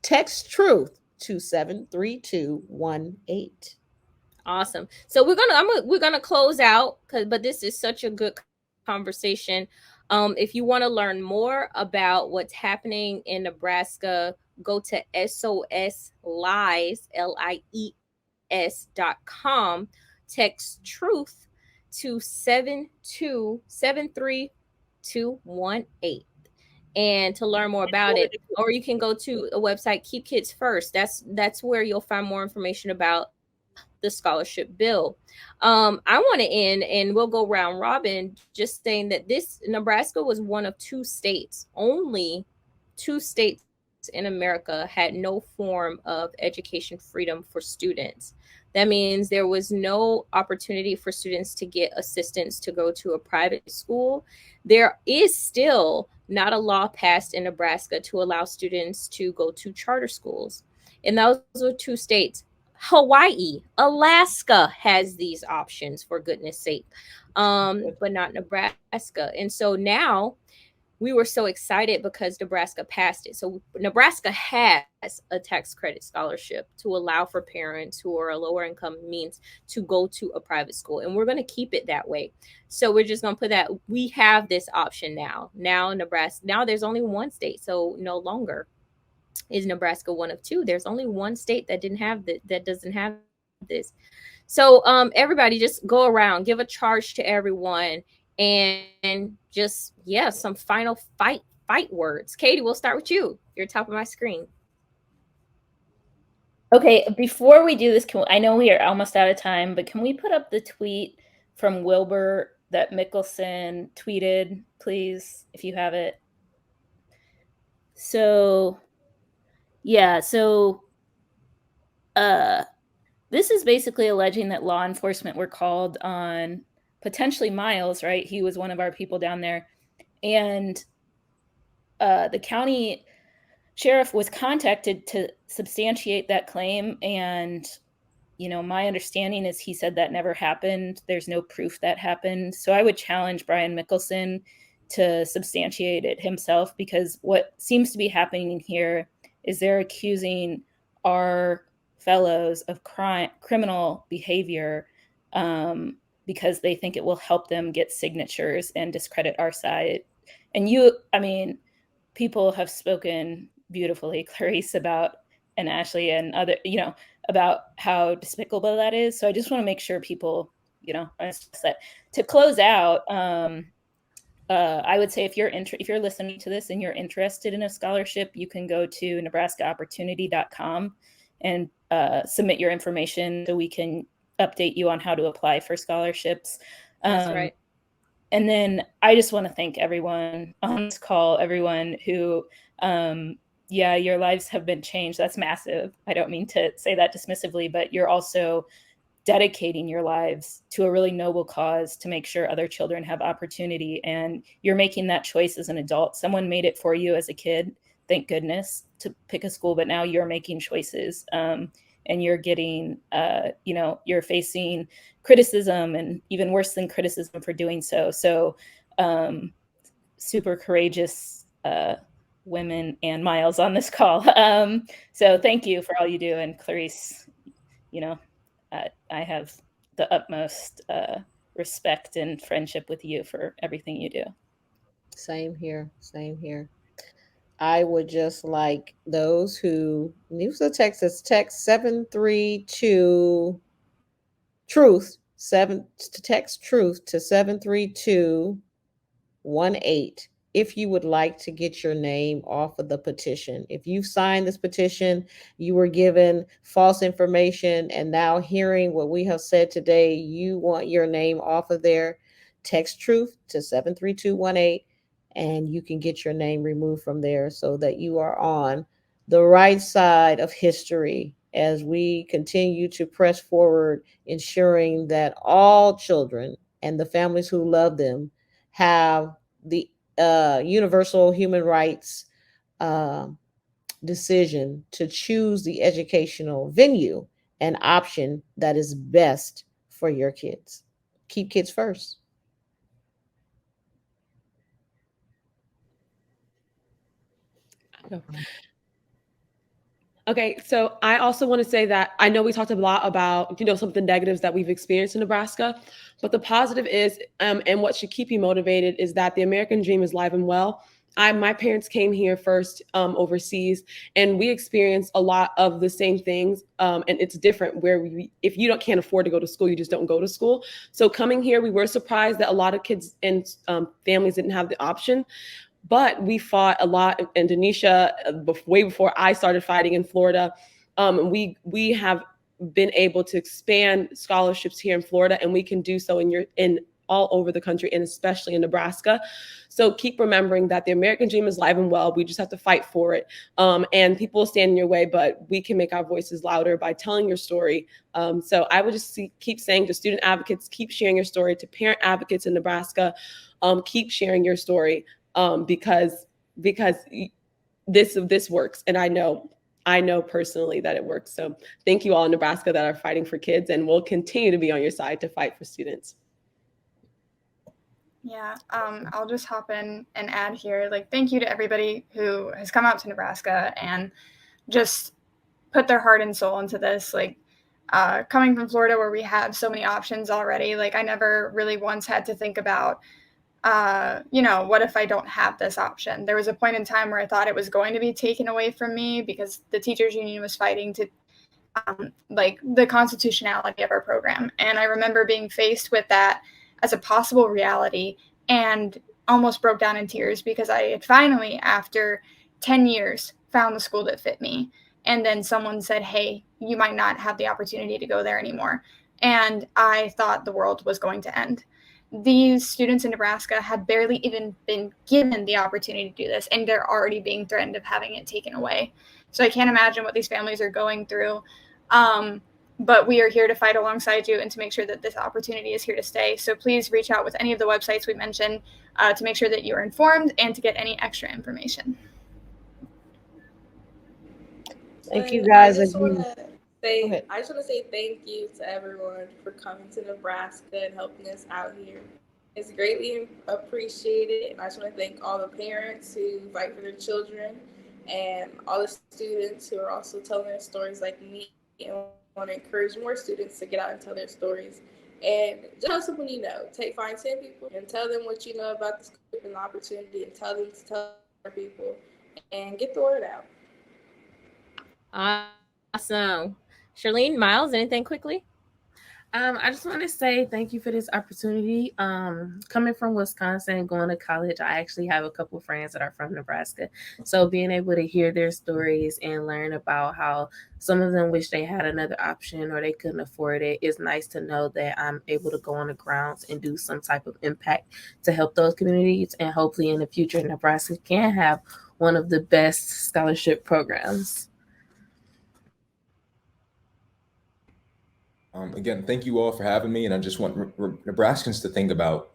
S1: Text truth to 73218.
S2: Awesome. So we're gonna close out, but this is such a good conversation. If you want to learn more about what's happening in Nebraska, go to SOSLies.com. Text truth to 7273218 and to learn more about it. Or you can go to a website, Keep Kids First. That's where you'll find more information about the scholarship bill. I want to end, and we'll go round robin, just saying that this Nebraska was one of two states, only two states in America had no form of education freedom for students. That means there was no opportunity for students to get assistance to go to a private school. There is still not a law passed in Nebraska to allow students to go to charter schools. And those are two states. Hawaii, Alaska has these options, for goodness sake, but not Nebraska. And so now we were so excited because Nebraska passed it. So Nebraska has a tax credit scholarship to allow for parents who are a lower income means to go to a private school. And we're going to keep it that way. So we're just going to put that we have this option now. Now Nebraska, now there's only one state. So no longer is Nebraska one of two. There's only one state that doesn't have this. So everybody just go around, give a charge to everyone, and just some final fight words. Katie, we'll start with you. You're top of my screen.
S8: Okay, before we do this, I know we are almost out of time, but can we put up the tweet from Wilbur that Mickelson tweeted, please, if you have it? So, yeah, this is basically alleging that law enforcement were called on potentially Miles, right? He was one of our people down there. And the county sheriff was contacted to substantiate that claim. And, my understanding is he said that never happened. There's no proof that happened. So I would challenge Brian Mickelson to substantiate it himself, because what seems to be happening here is they're accusing our fellows of criminal behavior because they think it will help them get signatures and discredit our side. And people have spoken beautifully, Clarice, about, and Ashley and other, about how despicable that is. So I just want to make sure people, that. To close out, I would say if you're listening to this and you're interested in a scholarship, you can go to nebraskaopportunity.com and submit your information so we can update you on how to apply for scholarships.
S2: That's right.
S8: And then I just want to thank everyone on this call, everyone who, your lives have been changed. That's massive. I don't mean to say that dismissively, but you're also dedicating your lives to a really noble cause to make sure other children have opportunity. And you're making that choice as an adult. Someone made it for you as a kid, thank goodness, to pick a school, but now you're making choices. And you're getting, you're facing criticism, and even worse than criticism for doing so. So super courageous women and Miles on this call. So thank you for all you do. And Clarice, I have the utmost respect and friendship with you for everything you do.
S1: Same here. Same here. I would just like those who use the text 732 truth text truth to 73218 if you would like to get your name off of the petition. If you've signed this petition, you were given false information, and now hearing what we have said today, you want your name off of there, text truth to 73218 and you can get your name removed from there so that you are on the right side of history as we continue to press forward, ensuring that all children and the families who love them have the universal human rights uh, decision to choose the educational venue and option that is best for your kids. Keep kids first.
S4: Okay, so I also want to say that I know we talked a lot about, some of the negatives that we've experienced in Nebraska, but the positive is, and what should keep you motivated is that the American dream is live and well. My parents came here first overseas, and we experienced a lot of the same things, and it's different where if you can't afford to go to school, you just don't go to school. So coming here, we were surprised that a lot of kids and families didn't have the option. But we fought a lot in Indonesia way before I started fighting in Florida. We have been able to expand scholarships here in Florida, and we can do so in all over the country, and especially in Nebraska. So keep remembering that the American dream is live and well. We just have to fight for it. And people will stand in your way, but we can make our voices louder by telling your story. So I would just keep saying to student advocates, keep sharing your story. To parent advocates in Nebraska, keep sharing your story. Because this works, and I know personally that it works. So thank you all in Nebraska that are fighting for kids, and we'll continue to be on your side to fight for students.
S5: Yeah, I'll just hop in and add here, thank you to everybody who has come out to Nebraska and just put their heart and soul into this. Coming from Florida, where we have so many options already, I never really once had to think about what if I don't have this option? There was a point in time where I thought it was going to be taken away from me because the teachers union was fighting to the constitutionality of our program. And I remember being faced with that as a possible reality and almost broke down in tears because I had finally, after 10 years, found the school that fit me. And then someone said, hey, you might not have the opportunity to go there anymore. And I thought the world was going to end. These students in Nebraska had barely even been given the opportunity to do this, and they're already being threatened of having it taken away. So I can't imagine what these families are going through. But we are here to fight alongside you and to make sure that this opportunity is here to stay. So please reach out with any of the websites we mentioned to make sure that you are informed and to get any extra information.
S1: Thank you, guys.
S3: I just want to say thank you to everyone for coming to Nebraska and helping us out here. It's greatly appreciated, and I just want to thank all the parents who fight for their children and all the students who are also telling their stories like me, and want to encourage more students to get out and tell their stories. And just tell someone you know. Find 10 people and tell them what you know about this group and the opportunity, and tell them to tell other people and get the word out.
S2: Awesome. Charlene, Miles, anything quickly?
S7: I just want to say thank you for this opportunity. Coming from Wisconsin, going to college, I actually have a couple of friends that are from Nebraska. So being able to hear their stories and learn about how some of them wish they had another option or they couldn't afford it, it's nice to know that I'm able to go on the grounds and do some type of impact to help those communities. And hopefully in the future, Nebraska can have one of the best scholarship programs.
S6: Again, thank you all for having me, and I just want Nebraskans to think about,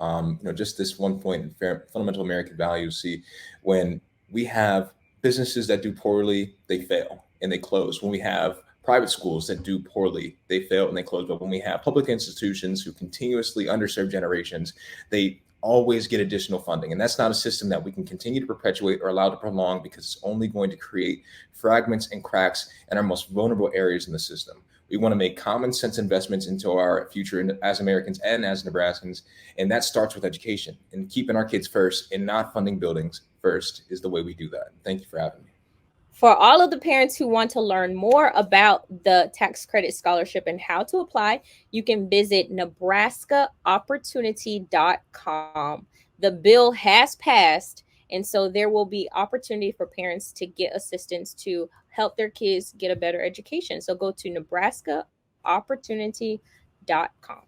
S6: just this one point in fundamental American values. See, when we have businesses that do poorly, they fail and they close. When we have private schools that do poorly, they fail and they close. But when we have public institutions who continuously underserve generations, they always get additional funding. And that's not a system that we can continue to perpetuate or allow to prolong, because it's only going to create fragments and cracks in our most vulnerable areas in the system. We want to make common sense investments into our future as Americans and as Nebraskans. And that starts with education, and keeping our kids first and not funding buildings first is the way we do that. Thank you for having me.
S2: For all of the parents who want to learn more about the tax credit scholarship and how to apply, you can visit nebraskaopportunity.com. The bill has passed, and so there will be opportunity for parents to get assistance to help their kids get a better education. So go to nebraskaopportunity.com.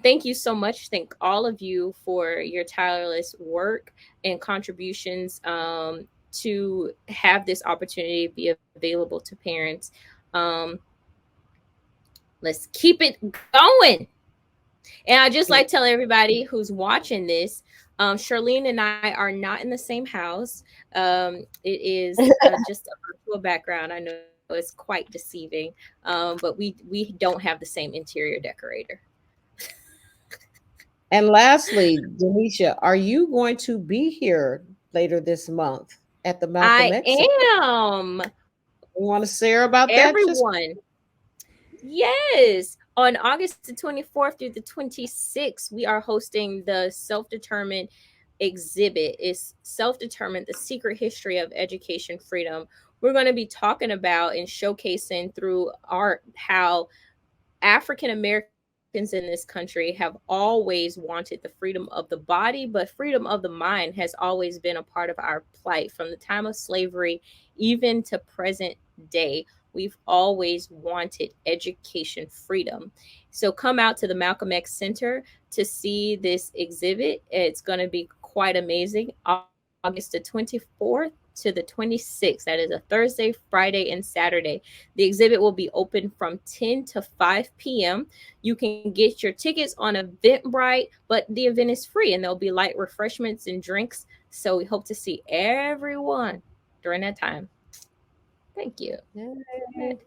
S2: Thank you so much. Thank all of you for your tireless work and contributions to have this opportunity be available to parents. Um, let's keep it going. And I just like tell everybody who's watching this, Charlene and I are not in the same house. It is just a virtual background. I know it's quite deceiving, but we don't have the same interior decorator.
S1: And lastly, Denisha, are you going to be here later this month at the Malcolm
S2: I
S1: X?
S2: am.
S1: You want to share about that? Just
S2: Everyone. Yes. On August the 24th through the 26th, we are hosting the Self-Determined exhibit. It's Self-Determined, the Secret History of Education Freedom. We're going to be talking about and showcasing through art how African Americans in this country have always wanted the freedom of the body, but freedom of the mind has always been a part of our plight from the time of slavery, even to present day. We've always wanted education freedom. So come out to the Malcolm X Center to see this exhibit. It's going to be quite amazing. August the 24th to the 26th. That is a Thursday, Friday, and Saturday. The exhibit will be open from 10 to 5 p.m. You can get your tickets on Eventbrite, but the event is free and there'll be light refreshments and drinks. So we hope to see everyone during that time. Thank you.
S1: Yay.